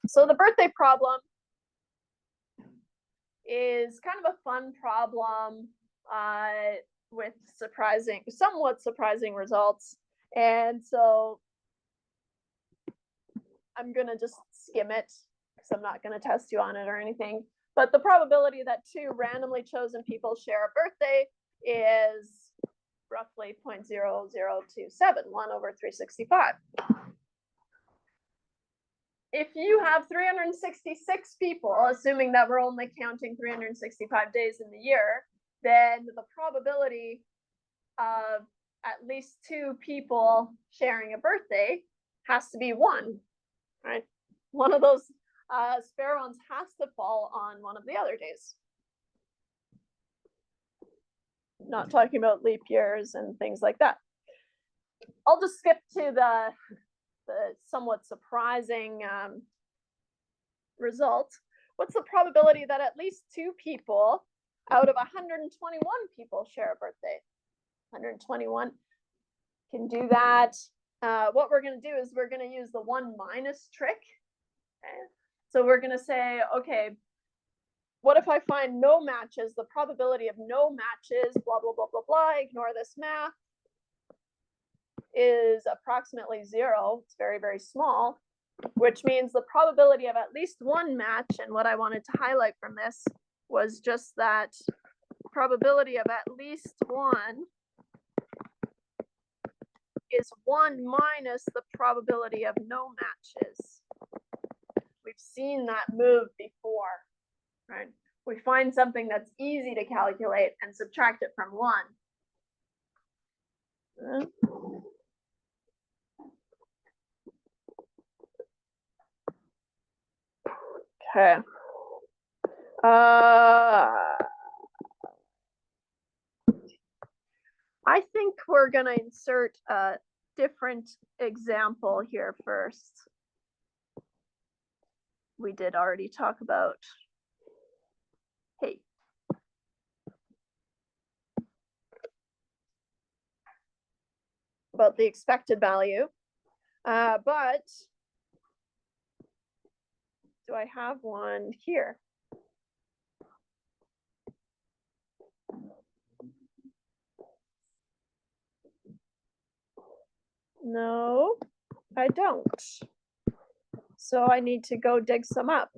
So the birthday problem is kind of a fun problem with somewhat surprising results. And so I'm gonna just skim it because I'm not gonna test you on it or anything. But the probability that two randomly chosen people share a birthday is roughly 0.0027, 1/365. If you have 366 people, assuming that we're only counting 365 days in the year, then the probability of at least two people sharing a birthday has to be 1, right? One of those spare ones has to fall on one of the other days. Not talking about leap years and things like that. I'll just skip to the somewhat surprising result. What's the probability that at least two people out of 121 people share a birthday? 121 can do that. What we're going to do is we're going to use the 1 minus trick. Okay? So we're going to say, okay, what if I find no matches? The probability of no matches, blah, blah, blah, blah, blah, ignore this math, is approximately 0. It's very, very small, which means the probability of at least one match, and what I wanted to highlight from this was just that probability of at least one is 1 minus the probability of no matches. We've seen that move before, right? We find something that's easy to calculate and subtract it from 1. Okay. I think we're going to insert a different example here first. We did already talk about, hey, about the expected value, but do I have one here? No, I don't. So I need to go dig some up.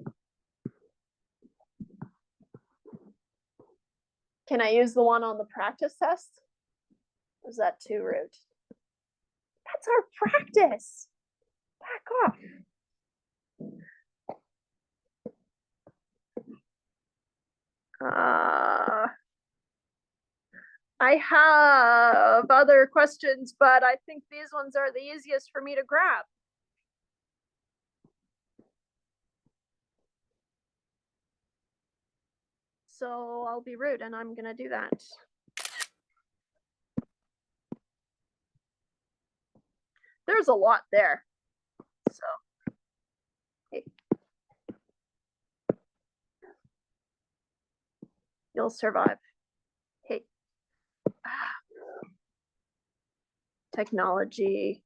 Can I use the one on the practice test? Or is that too rude? That's our practice. Back off. I have other questions, but I think these ones are the easiest for me to grab. So I'll be rude and I'm gonna do that. There's a lot there. So, hey. You'll survive. Hey. Technology.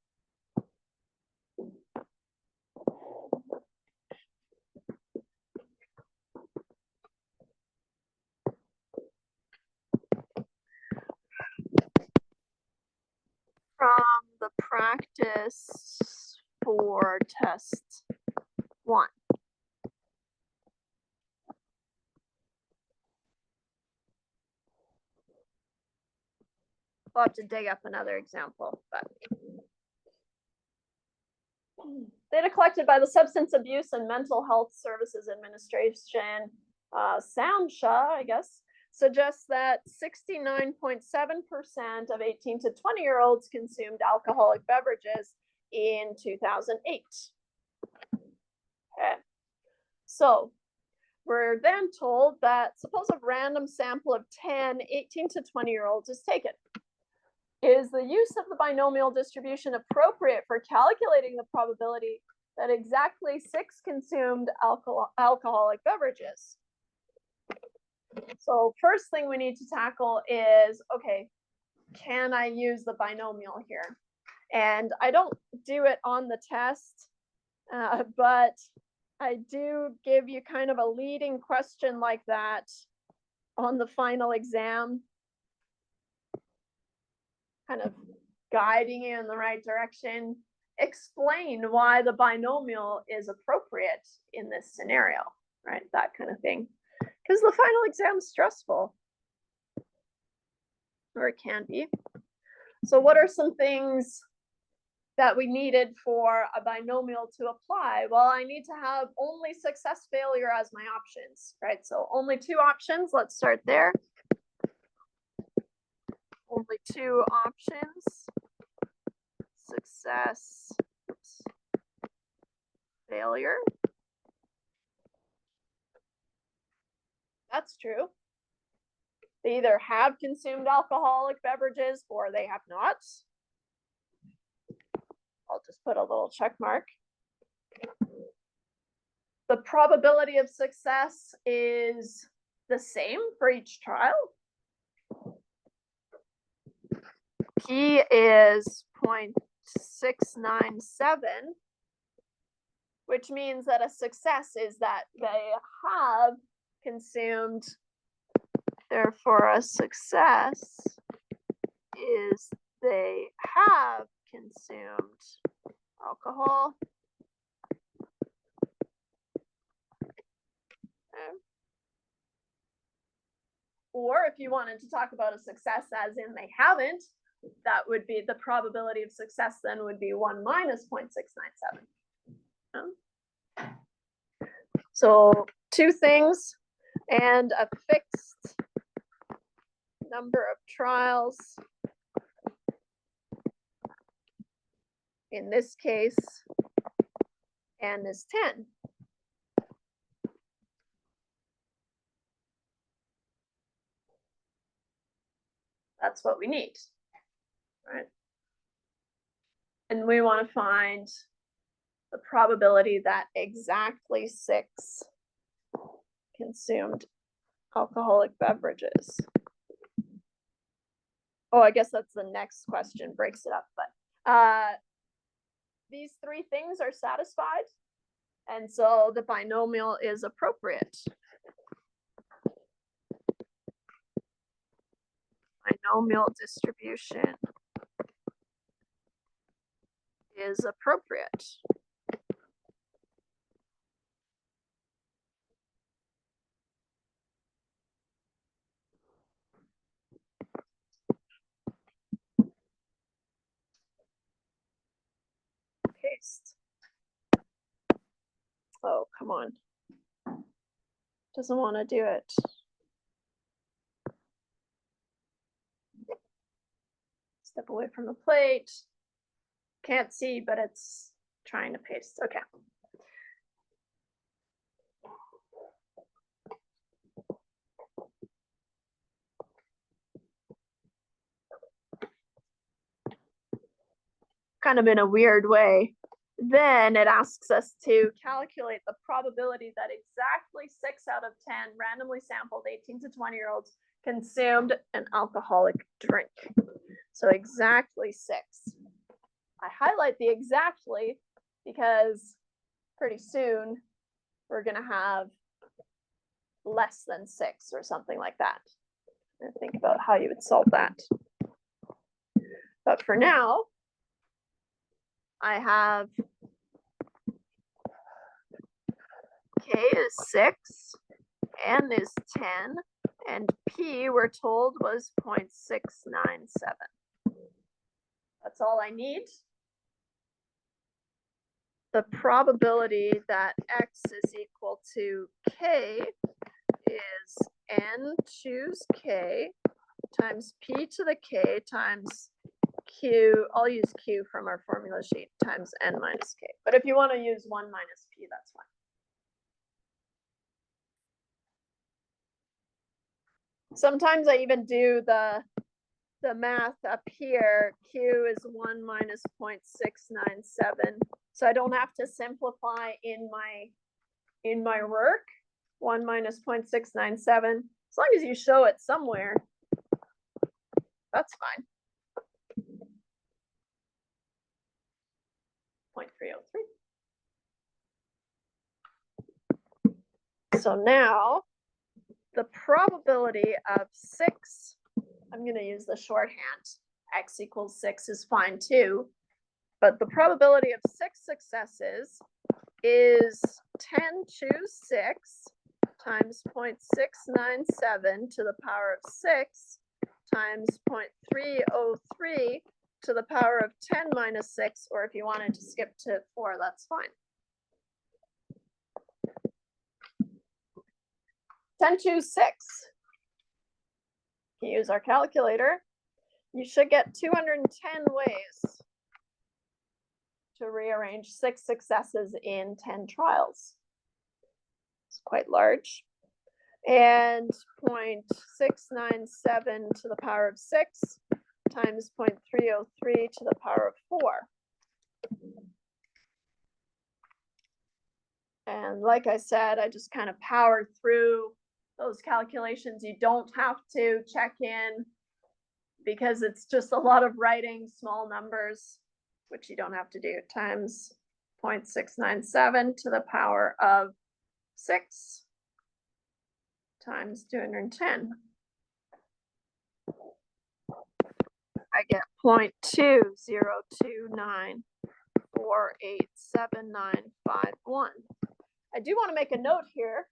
From the practice for test 1. We'll have to dig up another example, but data collected by the Substance Abuse and Mental Health Services Administration, SAMHSA, I guess, suggests that 69.7% of 18 to 20-year-olds consumed alcoholic beverages in 2008. Okay. So we're then told that suppose a random sample of 10 18 to 20-year-olds is taken. Is the use of the binomial distribution appropriate for calculating the probability that exactly 6 consumed alcoholic beverages? So first thing we need to tackle is, okay, can I use the binomial here? And I don't do it on the test, but I do give you kind of a leading question like that on the final exam, kind of guiding you in the right direction. Explain why the binomial is appropriate in this scenario, right? That kind of thing. Because the final exam's stressful, or it can be. So what are some things that we needed for a binomial to apply? Well, I need to have only success failure as my options, right? So only two options, let's start there. Only two options, success, failure. That's true. They either have consumed alcoholic beverages or they have not. I'll just put a little check mark. The probability of success is the same for each trial. P is 0.697, which means that a success is that they have consumed. Therefore, a success is they have consumed alcohol. Okay. Or if you wanted to talk about a success as in they haven't, that would be the probability of success then would be 1 minus 0.697. So two things and a fixed number of trials. In this case, n is 10. That's what we need, right? And we want to find the probability that exactly 6 consumed alcoholic beverages. Oh, I guess that's the next question, breaks it up, but these three things are satisfied, and so the binomial is appropriate. Binomial distribution is appropriate. Paste. Oh, come on. Doesn't want to do it. Step away from the plate. Can't see, but it's trying to paste. Okay. Kind of in a weird way. Then it asks us to calculate the probability that exactly 6 out of 10 randomly sampled 18 to 20-year-olds consumed an alcoholic drink. So exactly 6. I highlight the exactly because pretty soon we're going to have less than 6 or something like that. And think about how you would solve that. But for now, I have K is 6, N is 10, and P we're told was 0.697. That's all I need. The probability that X is equal to K is N choose K times P to the K times Q, I'll use Q from our formula sheet, times N minus K. But if you want to use 1 minus P, that's fine. Sometimes I even do the math up here. Q is 1 minus 0.697. So I don't have to simplify in my work. 1 minus 0.697. As long as you show it somewhere, that's fine. 0.303. So now the probability of 6, I'm going to use the shorthand, x equals 6 is fine too, but the probability of 6 successes is 10 choose 6 times 0.697 to the power of 6 times 0.303 to the power of 10 minus 6, or if you wanted to skip to 4, that's fine. 10 choose 6. You use our calculator. You should get 210 ways to rearrange 6 successes in 10 trials. It's quite large. And 0.697 to the power of 6 times 0.303 to the power of 4. And like I said, I just kind of powered through those calculations. You don't have to check in because it's just a lot of writing small numbers, which you don't have to do, times 0.697 to the power of 6 times 210. I get 0.202948791. I do want to make a note here.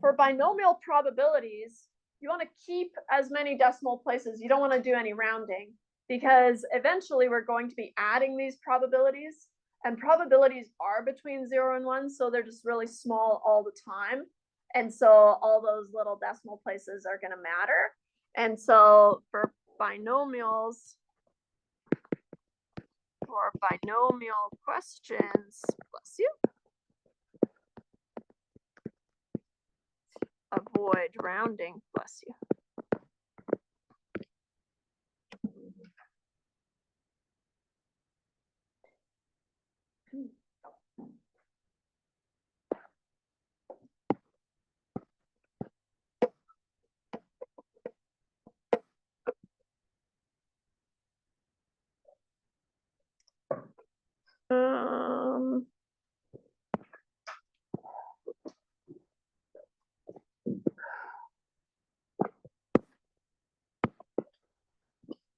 For binomial probabilities, you want to keep as many decimal places. You don't want to do any rounding because eventually we're going to be adding these probabilities, and probabilities are between 0 and 1, so they're just really small all the time. And so all those little decimal places are going to matter. And so for binomials, for binomial questions, bless you, avoid rounding, bless you.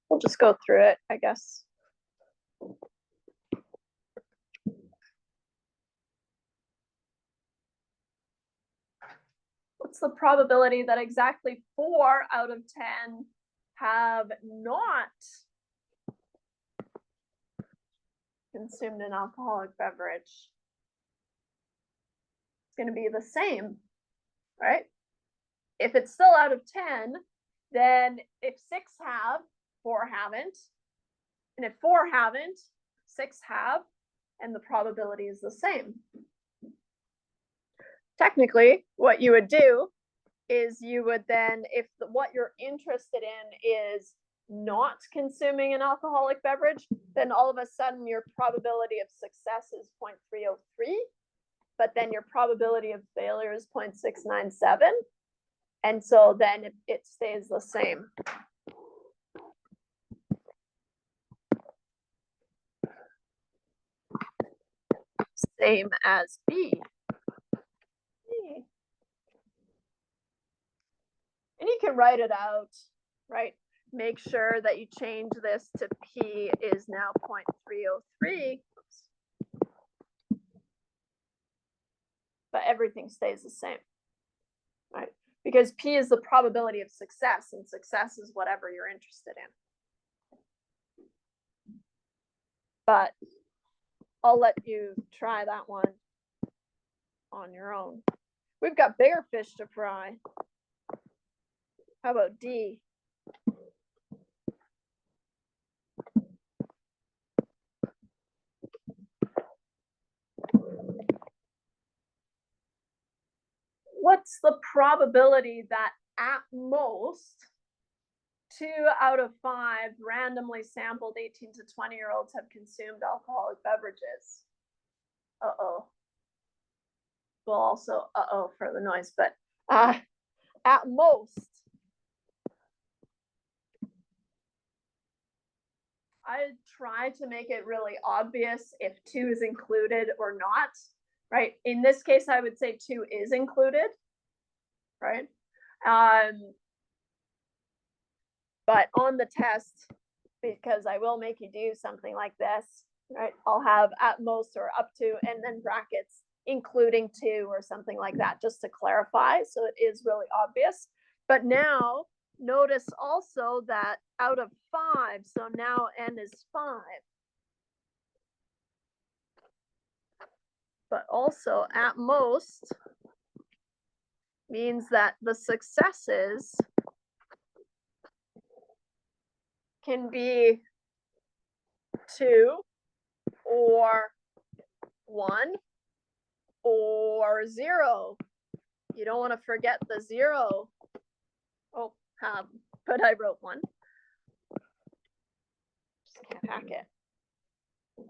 We'll just go through it, I guess. What's the probability that exactly 4 out of 10 have not consumed an alcoholic beverage? It's going to be the same, right? If it's still out of 10, then if 6 have, 4 haven't. And if 4 haven't, 6 have, and the probability is the same. Technically, what you would do is you would then, if what you're interested in is not consuming an alcoholic beverage, then all of a sudden your probability of success is 0.303, but then your probability of failure is 0.697. And so then it stays the same. Same as B. And you can write it out, right? Make sure that you change this to P is now 0.303. But everything stays the same, right? Because P is the probability of success, and success is whatever you're interested in. But I'll let you try that one on your own. We've got bigger fish to fry. How about D? What's the probability that at most 2 out of 5 randomly sampled 18 to 20-year-olds have consumed alcoholic beverages? Uh-oh. Well, also uh-oh for the noise, but at most, I try to make it really obvious if 2 is included or not, right? In this case, I would say 2 is included, right? But on the test, because I will make you do something like this, right? I'll have at most or up to, and then brackets, including 2 or something like that, just to clarify. So it is really obvious. But now notice also that out of 5, so now n is 5. But also at most means that the successes can be 2 or 1 or 0. You don't want to forget the 0. Oh, but I wrote 1. Just can't hack it. All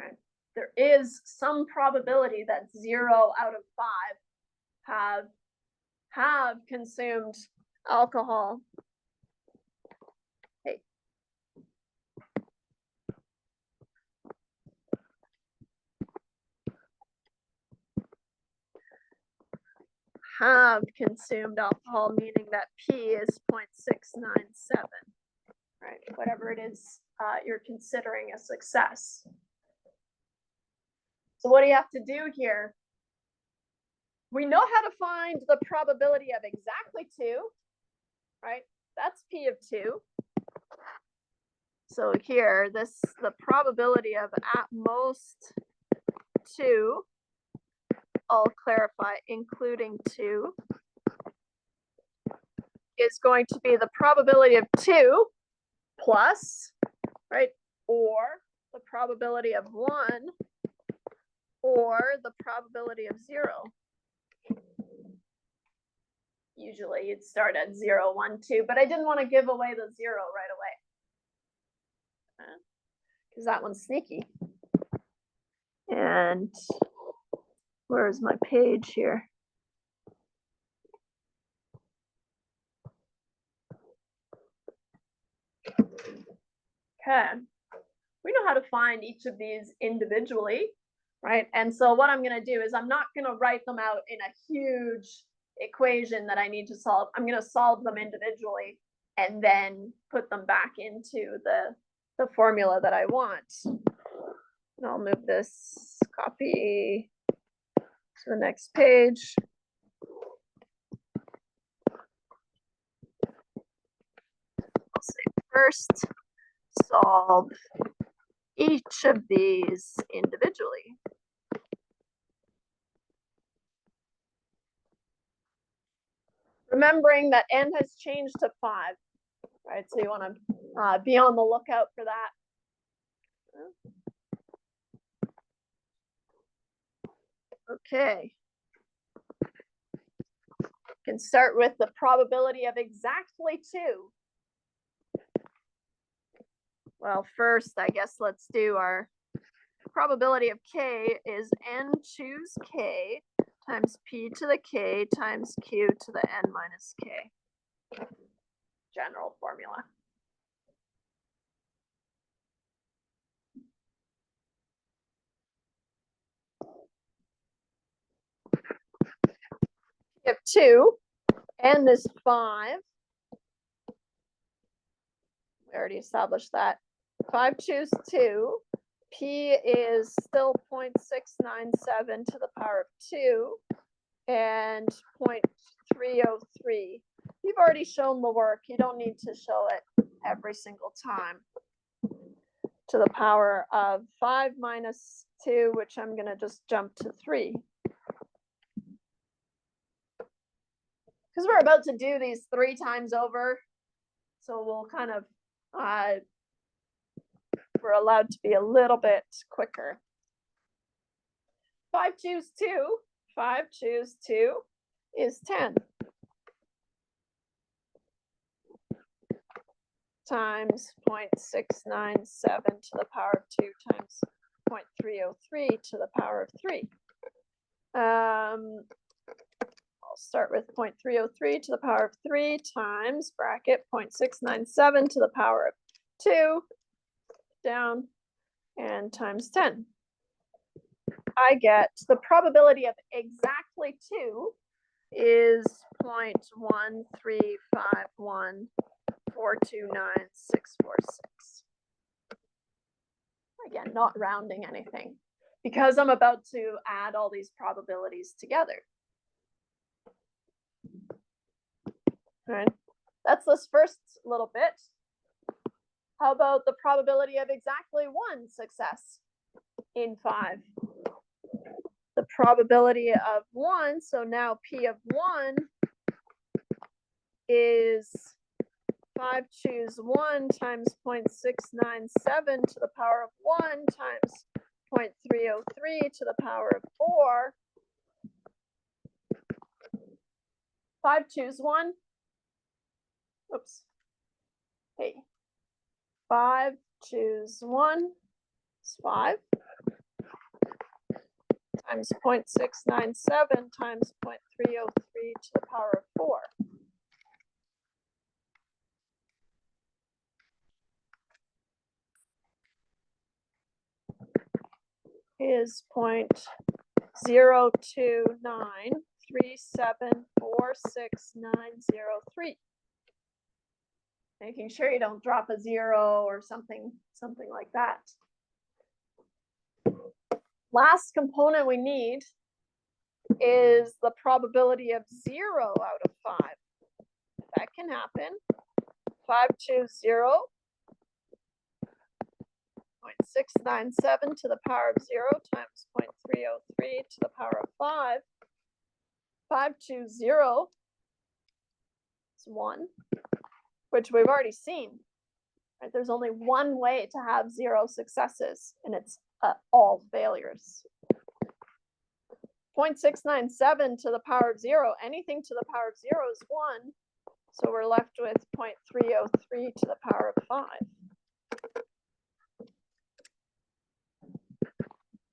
right. There is some probability that 0 out of 5 have consumed alcohol. Hey. Have consumed alcohol, meaning that P is 0.697, right? Whatever it is you're considering a success. So what do you have to do here? We know how to find the probability of exactly 2, right? That's P of 2. So here, the probability of at most 2, I'll clarify, including 2, is going to be the probability of 2 plus, right, or the probability of 1 or the probability of 0. Usually you'd start at 0, 1, 2, but I didn't want to give away the 0 right away because that one's sneaky. And where's my page here? Okay, we know how to find each of these individually, right? And so what I'm going to do is I'm not going to write them out in a huge equation that I need to solve. I'm going to solve them individually and then put them back into the formula that I want. And I'll move this copy to the next page. I'll say first, solve each of these individually. Remembering that n has changed to 5, right? So you want to be on the lookout for that. Okay. You can start with the probability of exactly 2. Well, first, I guess let's do our probability of k is n choose k times p to the k times q to the n minus k. General formula. We have 2, n is 5. We already established that. 5 choose 2. P is still 0.697 to the power of 2 and 0.303. You've already shown the work. You don't need to show it every single time. To the power of 5 minus 2, which I'm going to just jump to 3. Because we're about to do these 3 times over, so we'll kind of, we're allowed to be a little bit quicker. 5 choose 2. 5 choose 2 is 10. Times 0.697 to the power of 2 times 0.303 to the power of 3. I'll start with 0.303 to the power of 3 times bracket 0.697 to the power of 2 down and times 10. I get the probability of exactly 2 is 0.1351429,646. Again, not rounding anything because I'm about to add all these probabilities together. All right, that's this first little bit. How about the probability of exactly 1 success in 5? The probability of 1, so now P of 1 is 5 choose 1 times 0.697 to the power of 1 times 0.303 to the power of 4. 5 choose 1. Oops. Hey. 5 choose 1 is 5 times 0.697 times 0.303 to the power of 4. Is 0.0293746,903. Making sure you don't drop a 0 or something like that. Last component we need is the probability of 0 out of 5. That can happen. 5 choose 0. 0.697 to the power of 0 times 0.303 to the power of 5. 5 choose 0 is 1, which we've already seen. Right? There's only one way to have 0 successes, and it's all failures. 0.697 to the power of 0, anything to the power of 0 is 1. So we're left with 0.303 to the power of 5.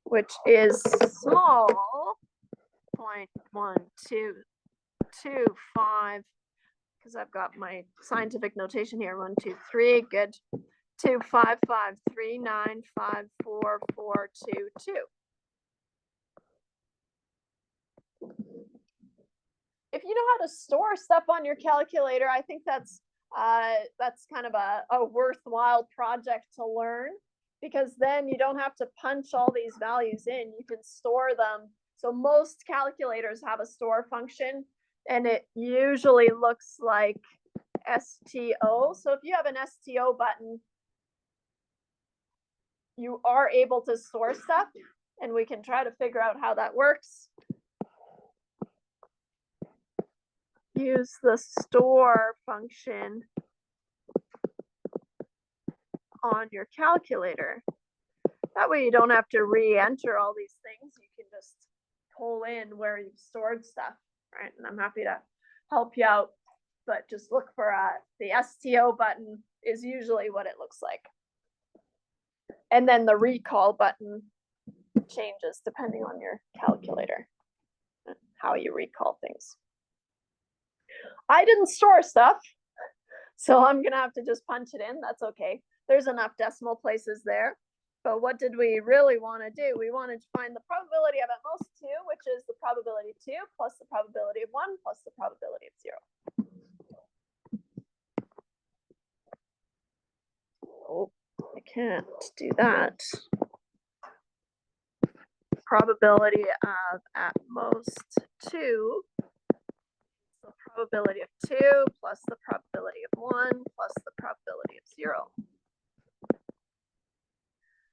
Which is small 0.1225, because I've got my scientific notation here. 1, 2, 3, good. 255395442. If you know how to store stuff on your calculator, I think that's kind of a worthwhile project to learn, because then you don't have to punch all these values in. You can store them. So most calculators have a store function, and it usually looks like STO. So if you have an STO button, you are able to store stuff, and we can try to figure out how that works. Use the store function on your calculator. That way you don't have to re-enter all these things. You can just pull in where you've stored stuff, right? And I'm happy to help you out, but just look for the STO button is usually what it looks like. And then the recall button changes depending on your calculator and how you recall things. I didn't store stuff, so I'm gonna have to just punch it in. That's okay. There's enough decimal places there. But what did we really want to do? We wanted to find the probability of at most 2, which is the probability of 2 plus the probability of 1 plus the probability of 0. Oh, I can't do that. Probability of at most 2. The probability of 2 plus the probability of 1 plus the probability of 0.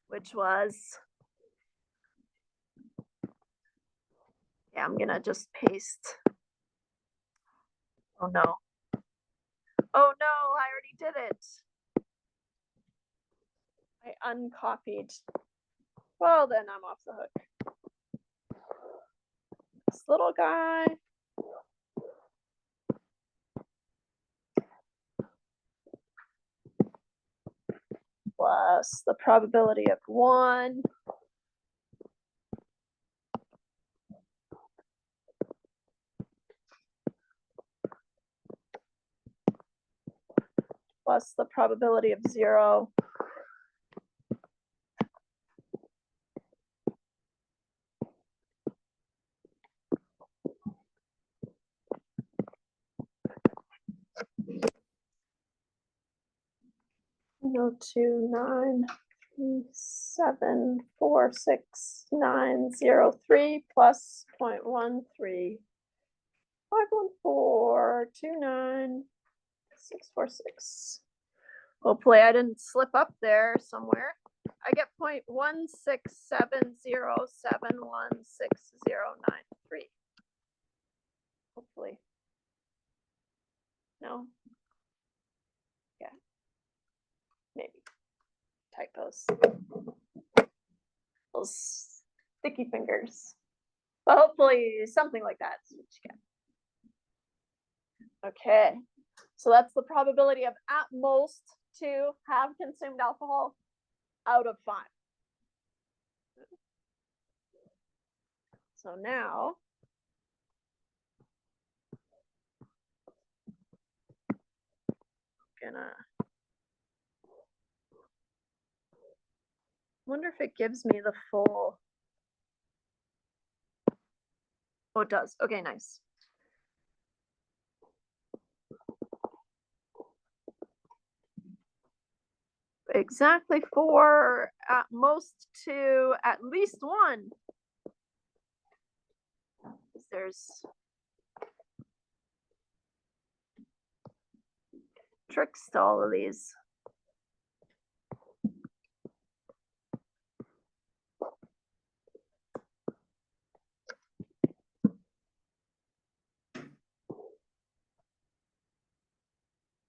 Which was, yeah, I'm gonna just paste. Oh no. Oh no, I already did it. I uncopied. Well, then I'm off the hook. This little guy. Plus the probability of 1. plus the probability of 0 0.2946903 plus 0.1351429,646. Hopefully I didn't slip up there somewhere. I get 0.1670716,093. Hopefully. No? Yeah. Maybe. Typos. Those sticky fingers. But hopefully something like that is what you get. Okay. So that's the probability of at most 2 have consumed alcohol out of 5. So now gonna wonder if it gives me the full. Oh, it does. Okay, nice. Exactly 4, at most 2, at least 1. There's tricks to all of these.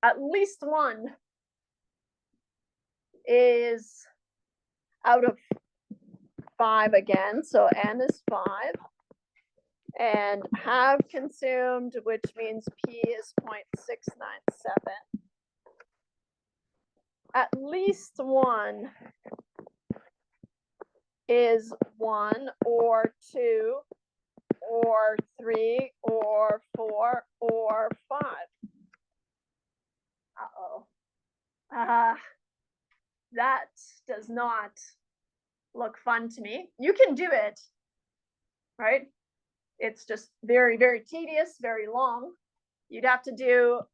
At least 1 is out of 5 again, so n is 5. And have consumed, which means p is 0.697. At least 1 is 1 or 2 or 3 or 4 or 5. Uh-oh. That does not look fun to me. You can do it, right? It's just very, very tedious, very long. You'd have to do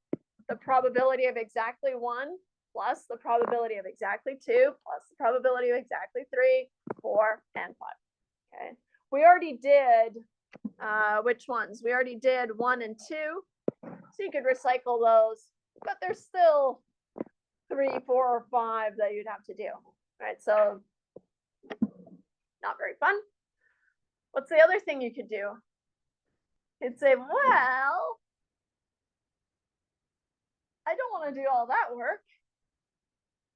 the probability of exactly 1 plus the probability of exactly 2 plus the probability of exactly 3, 4, and 5. Okay. We already did, which ones? We already did 1 and 2. So you could recycle those, but there's still 3, 4, or 5 that you'd have to do, right? So not very fun. What's the other thing you could do? You'd say, well, I don't want to do all that work.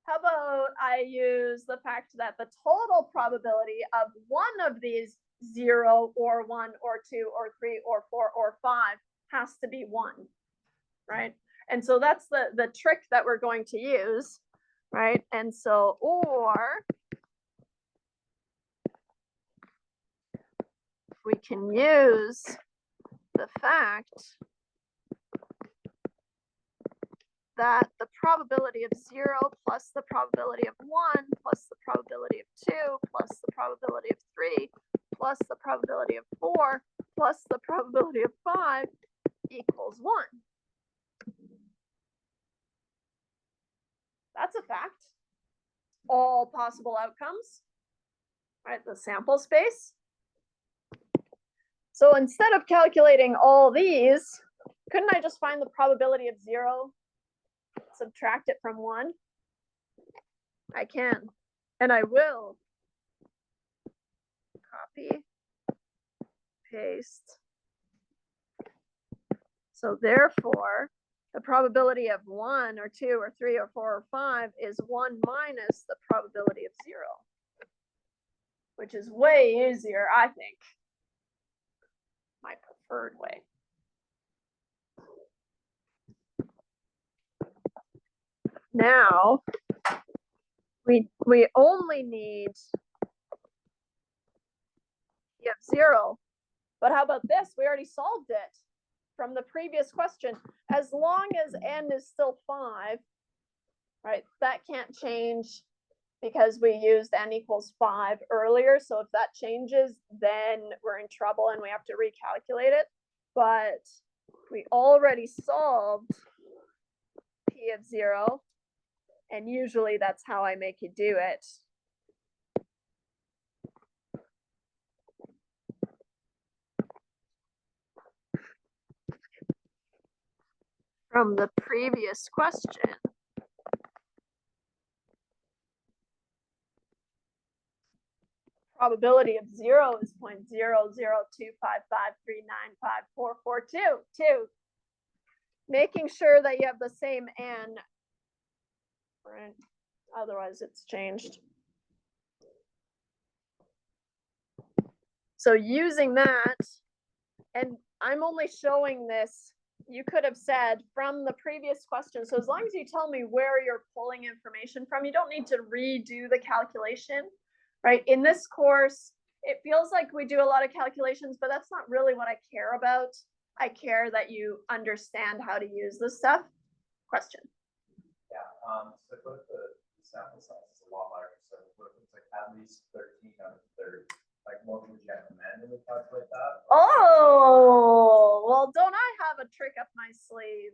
How about I use the fact that the total probability of one of these 0 or 1 or 2 or 3 or 4 or 5 has to be 1, right? And so that's the trick that we're going to use, right? And so, or we can use the fact that the probability of 0 plus the probability of 1 plus the probability of 2 plus the probability of 3 plus the probability of 4 plus the probability of 5 equals 1. That's a fact. All possible outcomes, right? The sample space. So instead of calculating all these, couldn't I just find the probability of 0, subtract it from 1? I can, and I will. Copy, paste. So therefore, the probability of 1 or 2 or 3 or 4 or 5 is 1 minus the probability of 0, which is way easier, I think. My preferred way. Now, we only need of 0, but how about this? We already solved it from the previous question. As long as n is still 5, right? That can't change because we used n equals 5 earlier. So if that changes, then we're in trouble and we have to recalculate it. But we already solved p of 0. And usually that's how I make you do it. From the previous question. Probability of 0 is 0.00255395442. Making sure that you have the same n, right? Otherwise it's changed. So using that, and I'm only showing this, you could have said from the previous question. So as long as you tell me where you're pulling information from, you don't need to redo the calculation, right? In this course, it feels like we do a lot of calculations, but that's not really what I care about. I care that you understand how to use this stuff. Question. Yeah, so what if the sample size is a lot larger? So what if it's like at least 13 out of 30? Like, what would you recommend to calculate that? Oh, well, don't I have a trick up my sleeve?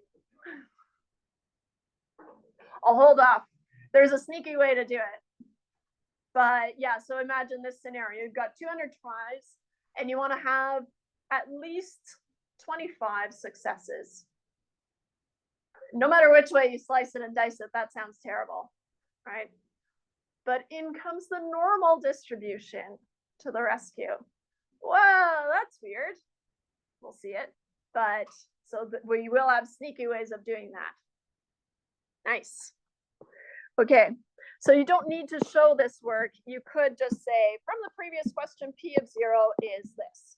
I'll hold off. There's a sneaky way to do it. But yeah, so imagine this scenario. You've got 200 tries and you want to have at least 25 successes. No matter which way you slice it and dice it, that sounds terrible, right? But in comes the normal distribution to the rescue. Whoa, that's weird. We'll see it. But so we will have sneaky ways of doing that. Nice. Okay, so you don't need to show this work. You could just say, from the previous question, p of 0 is this,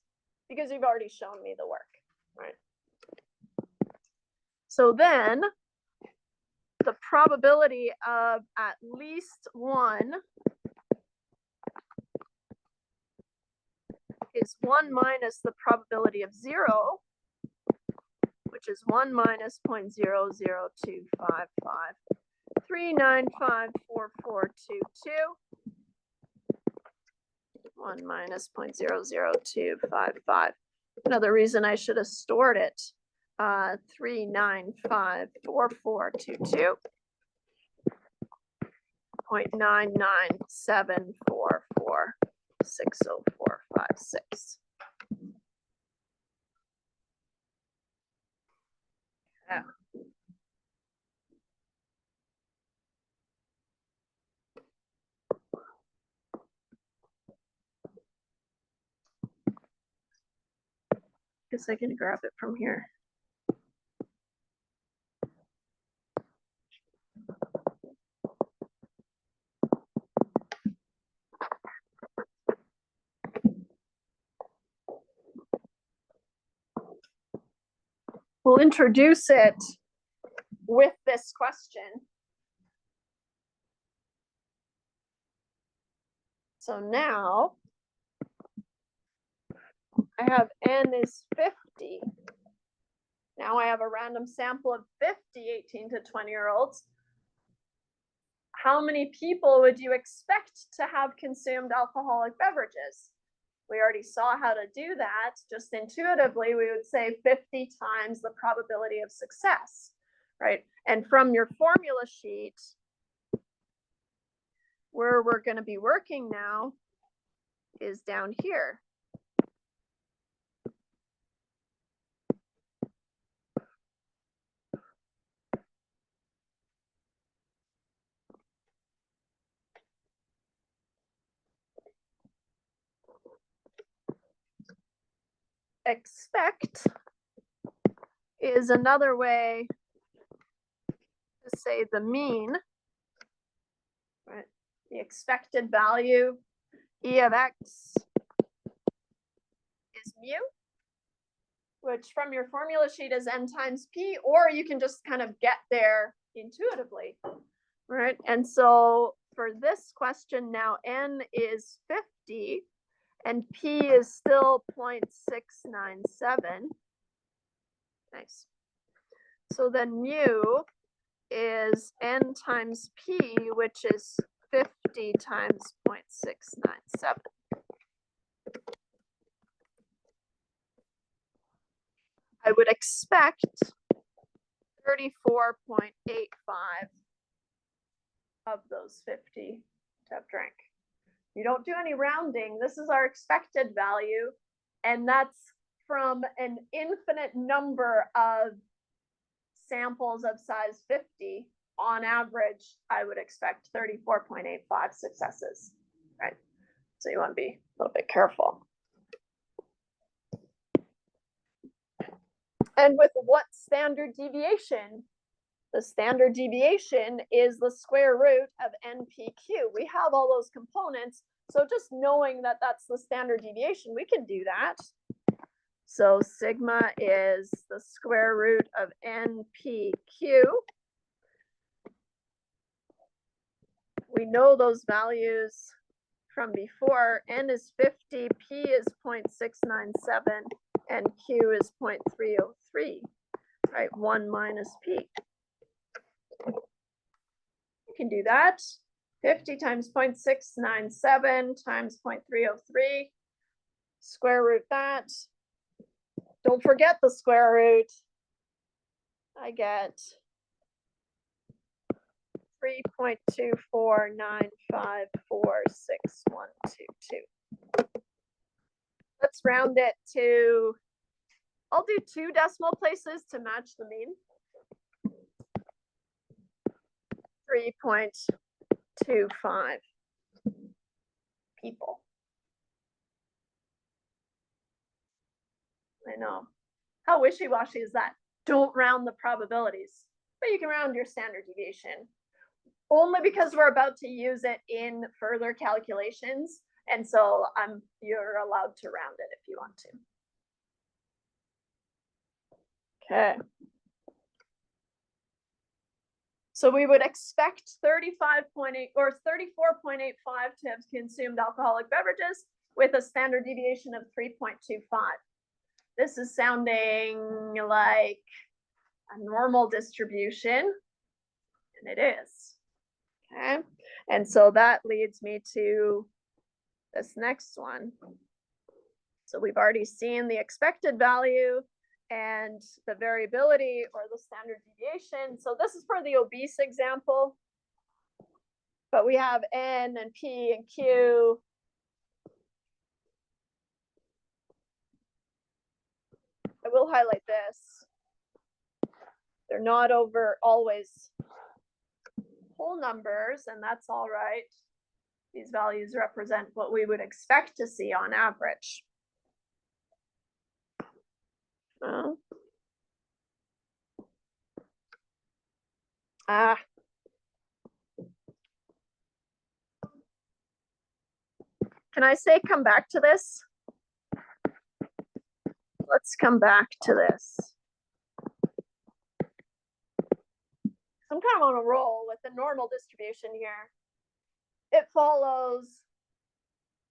because you've already shown me the work, right? So then the probability of at least 1 is 1 minus the probability of 0, which is 1 minus 0.00255. 3954422. 1 minus 0.00255. Another reason I should have stored it. 3954422. 0.997446046. Yeah. Guess I can grab it from here. We'll introduce it with this question. So now I have n is 50. Now I have a random sample of 50 18 to 20-year-olds. How many people would you expect to have consumed alcoholic beverages? We already saw how to do that. Just intuitively, we would say 50 times the probability of success, right? And from your formula sheet, where we're going to be working now is down here. Expect is another way to say the mean, right? The expected value, E of X is mu, which from your formula sheet is n times P, or you can just kind of get there intuitively, right? And so for this question now, n is 50 and P is still 0.697. Nice. So then mu is n times p, which is 50 times 0.697. I would expect 34.85 of those 50 to have drank. You don't do any rounding. This is our expected value, and that's from an infinite number of samples of size 50. On average, I would expect 34.85 successes, right? So you want to be a little bit careful. And with what standard deviation? The standard deviation is the square root of NPQ. We have all those components, so just knowing that that's the standard deviation, we can do that. So sigma is the square root of NPQ. We know those values from before. N is 50, P is 0.697, and Q is 0.303, right? 1 minus P. You can do that. 50 times 0.697 times 0.303, square root that. Don't forget the square root. I get 3.249546122. Let's round it to, I'll do 2 decimal places to match the mean. 3.25 people. I know. How wishy-washy is that? Don't round the probabilities, but you can round your standard deviation. Only because we're about to use it in further calculations, and so you're allowed to round it if you want to. Okay. So we would expect 35.8 or 34.85 to have consumed alcoholic beverages with a standard deviation of 3.25. This is sounding like a normal distribution, and it is. Okay, and so that leads me to this next one. So we've already seen the expected value and the variability or the standard deviation. So this is for the obese example, but we have N and P and Q. I will highlight this. They're not always whole numbers, and that's all right. These values represent what we would expect to see on average. Can I say come back to this? Let's come back to this. I'm kind of on a roll with the normal distribution here. It follows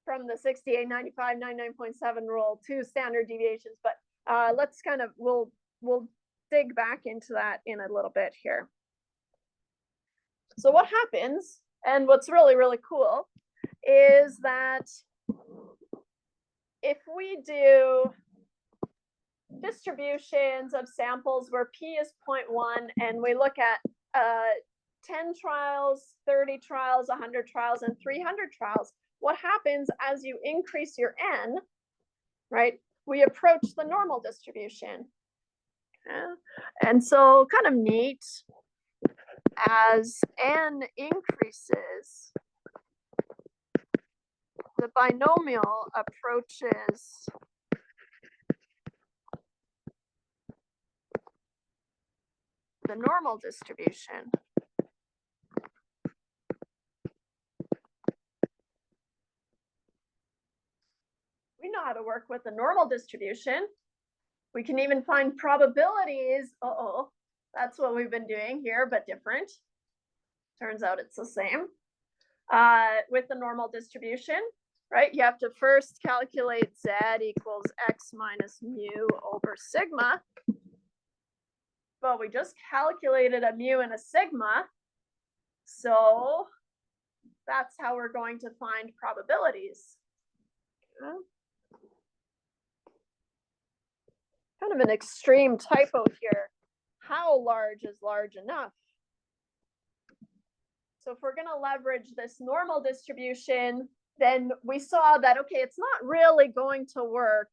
from the 68, 95, 99.7 rule to standard deviations, but let's kind of, we'll dig back into that in a little bit here. So what happens, and what's really, really cool, is that if we do distributions of samples where P is 0.1 and we look at 10 trials, 30 trials, 100 trials, and 300 trials, what happens as you increase your N, right? We approach the normal distribution. Okay. And so kind of neat, as N increases, the binomial approaches the normal distribution. We know how to work with the normal distribution. We can even find probabilities. That's what we've been doing here, but different. Turns out it's the same. With the normal distribution, right? You have to first calculate Z equals X minus mu over sigma. Well, we just calculated a mu and a sigma. So that's how we're going to find probabilities. Okay. Kind of an extreme typo here. How large is large enough? So if we're going to leverage this normal distribution, then we saw that, okay, it's not really going to work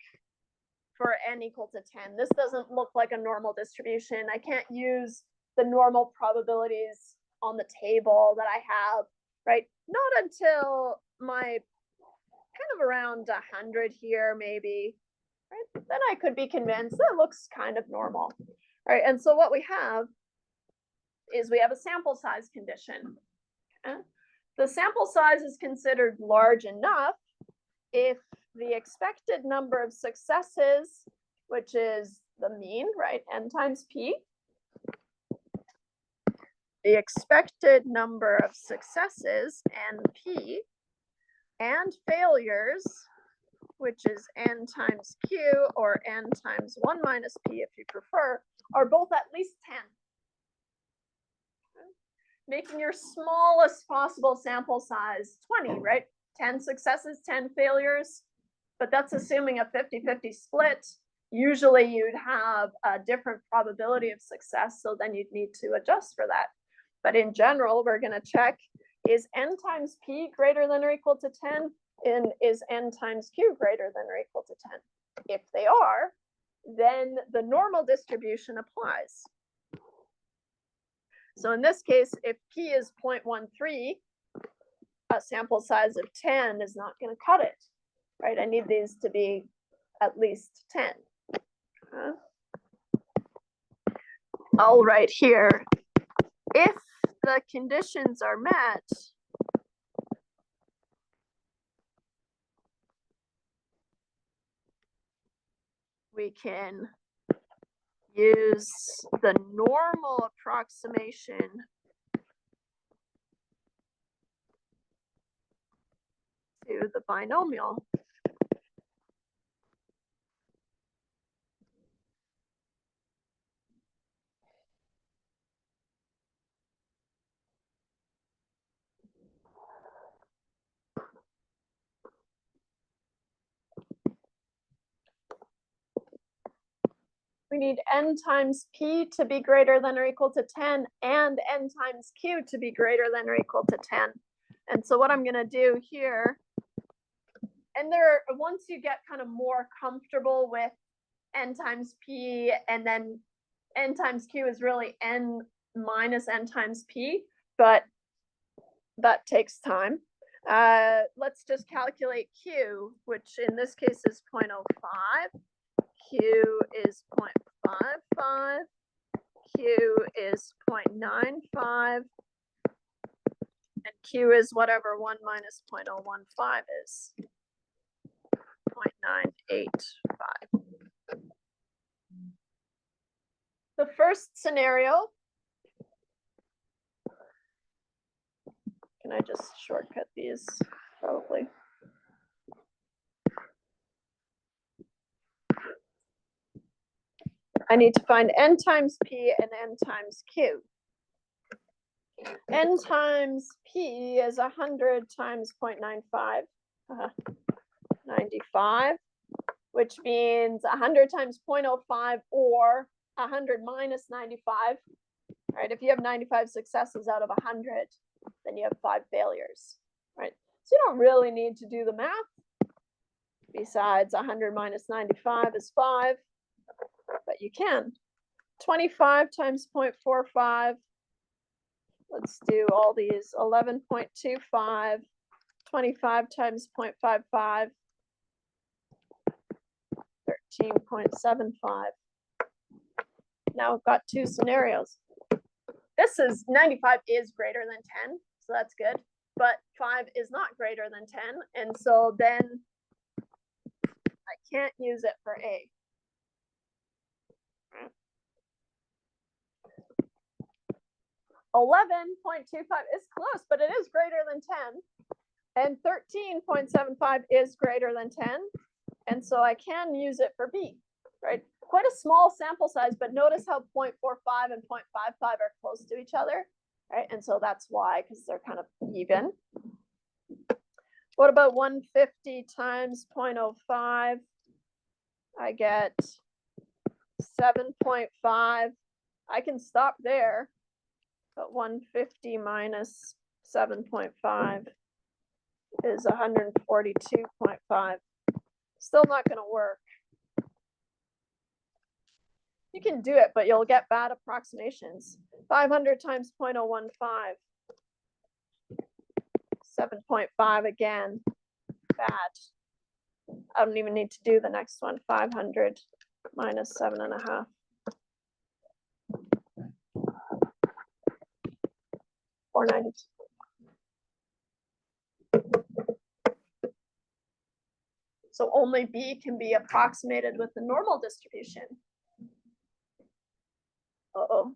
for n equal to 10. This doesn't look like a normal distribution. I can't use the normal probabilities on the table that I have, right? Not until my kind of around 100 here, maybe, right? Then I could be convinced that looks kind of normal, right? And so what we have is we have a sample size condition. Okay? The sample size is considered large enough if the expected number of successes, which is the mean, right, n times p, the expected number of successes, np, and failures, which is n times q, or n times 1 minus p if you prefer, are both at least 10. Okay? Making your smallest possible sample size 20, right? 10 successes, 10 failures, but that's assuming a 50-50 split. Usually you'd have a different probability of success, so then you'd need to adjust for that. But in general, we're going to check, is n times p greater than or equal to 10? And is n times q greater than or equal to 10? If they are, then the normal distribution applies. So in this case, if p is 0.13, a sample size of 10 is not going to cut it, right? I need these to be at least 10. I'll write here, if the conditions are met, we can use the normal approximation to the binomial. We need n times p to be greater than or equal to 10 and n times q to be greater than or equal to 10. And so what I'm going to do here, and once you get kind of more comfortable with n times p, and then n times q is really n minus n times p, but that takes time. Let's just calculate q, which in this case is 0.05. Q is 0.55, Q is 0.95, and Q is whatever 1 minus 0.015 is, 0.985. The first scenario, can I just shortcut these? Probably. I need to find n times p and n times q. N times p is 100 times 0.95, 95, which means 100 times 0.05 or 100 minus 95. Right? If you have 95 successes out of 100, then you have 5 failures. Right? So you don't really need to do the math. Besides, 100 minus 95 is 5. But you can. 25 times 0.45. Let's do all these. 11.25. 25 times 0.55. 13.75. Now we've got two scenarios. This is 95 is greater than 10, so that's good. But 5 is not greater than 10, and so then I can't use it for A. 11.25 is close, but it is greater than 10. And 13.75 is greater than 10. And so I can use it for B, right? Quite quite a small sample size, but notice how 0.45 and 0.55 are close to each other, right? And so that's why, because they're kind of even. What about 150 times 0.05? I get 7.5. I can stop there, but 150 minus 7.5 is 142.5. Still not going to work. You can do it, but you'll get bad approximations. 500 times 0.015. 7.5 again. Bad. I don't even need to do the next one. 500 minus 7.5. 490. So only B can be approximated with the normal distribution. Uh-oh.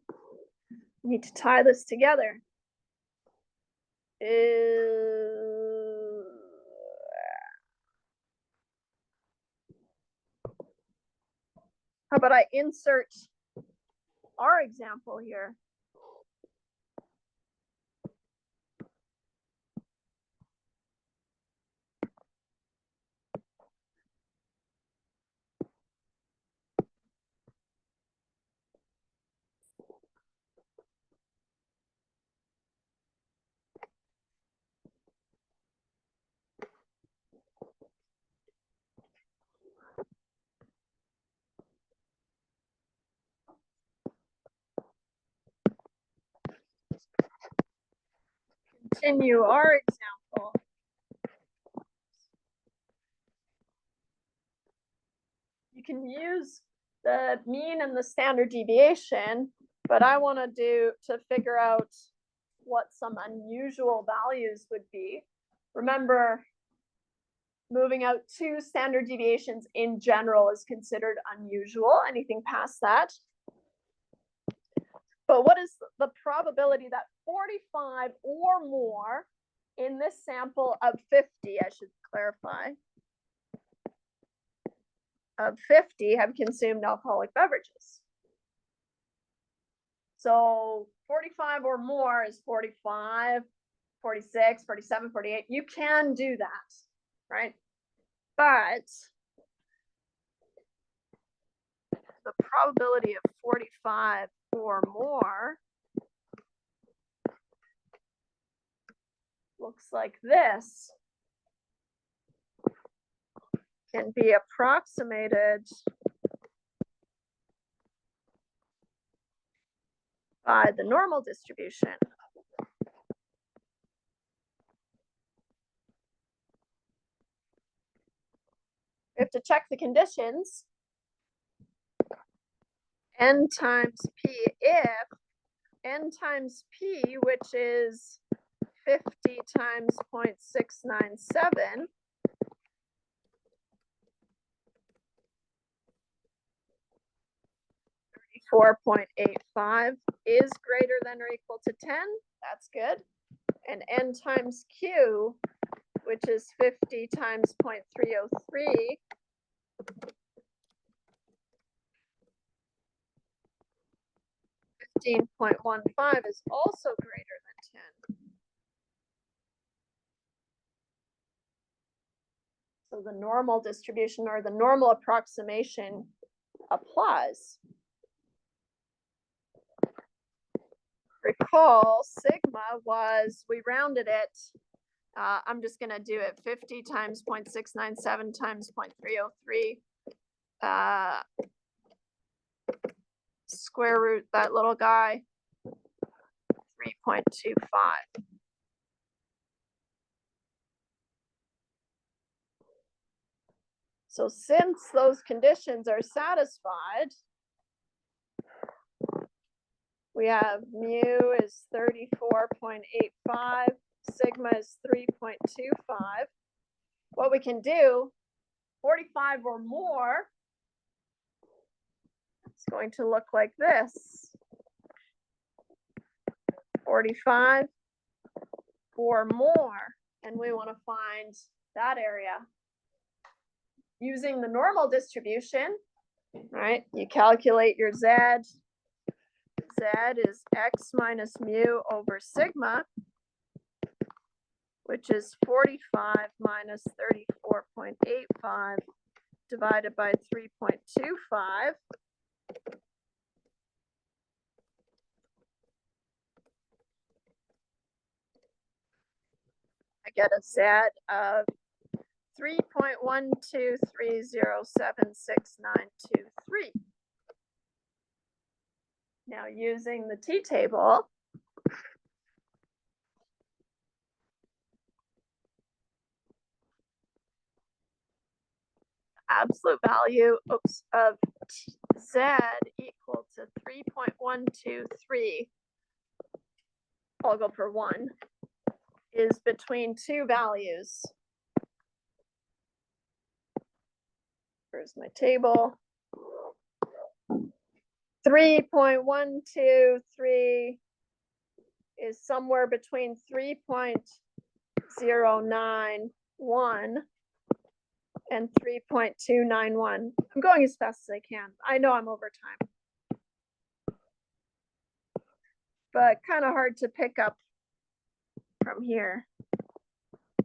Need to tie this together. How about I insert our example here? Continue our example. You can use the mean and the standard deviation, but I want to figure out what some unusual values would be. Remember, moving out 2 standard deviations in general is considered unusual. Anything past that. But what is the probability that 45 or more in this sample of 50, I should clarify, of 50 have consumed alcoholic beverages? So 45 or more is 45, 46, 47, 48. You can do that, right? But the probability of 45 or more looks like this. Can be approximated by the normal distribution. We have to check the conditions. N times P if N times P, which is 50 times 0.697, 4.85 is greater than or equal to 10. That's good. And N times Q, which is 50 times 0.303, 15.15 is also greater than 10. So the normal distribution or the normal approximation applies. Recall sigma was, we rounded it. I'm just going to do it 50 times 0.697 times 0.303. Square root that little guy, 3.25. So since those conditions are satisfied, we have mu is 34.85, sigma is 3.25. What we can do, 45 or more, it's going to look like this. 45 or more, and we want to find that area. Using the normal distribution, right? You calculate your Z. Z is X minus mu over sigma, which is 45 minus 34.85 divided by 3.25. I get a Z of 3.123076923. Now using the t-table, absolute value of Z equal to 3.123, I'll go for 1, is between two values. Here's my table. 3.123 is somewhere between 3.091 and 3.291. I'm going as fast as I can. I know I'm over time, but kind of hard to pick up from here.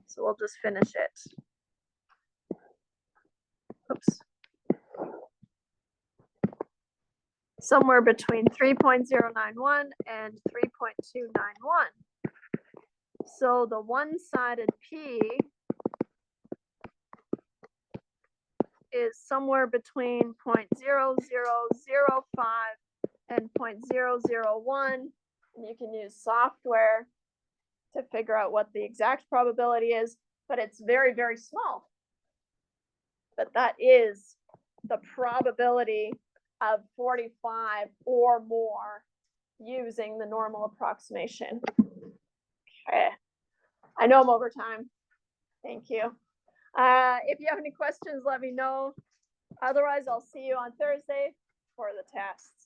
So we'll just finish it. Oops. Somewhere between 3.091 and 3.291. So the one-sided P is somewhere between 0.0005 and 0.001. And you can use software to figure out what the exact probability is, but it's very, very small. But that is the probability of 45 or more using the normal approximation. Okay. I know I'm over time. Thank you. If you have any questions, let me know. Otherwise, I'll see you on Thursday for the tests.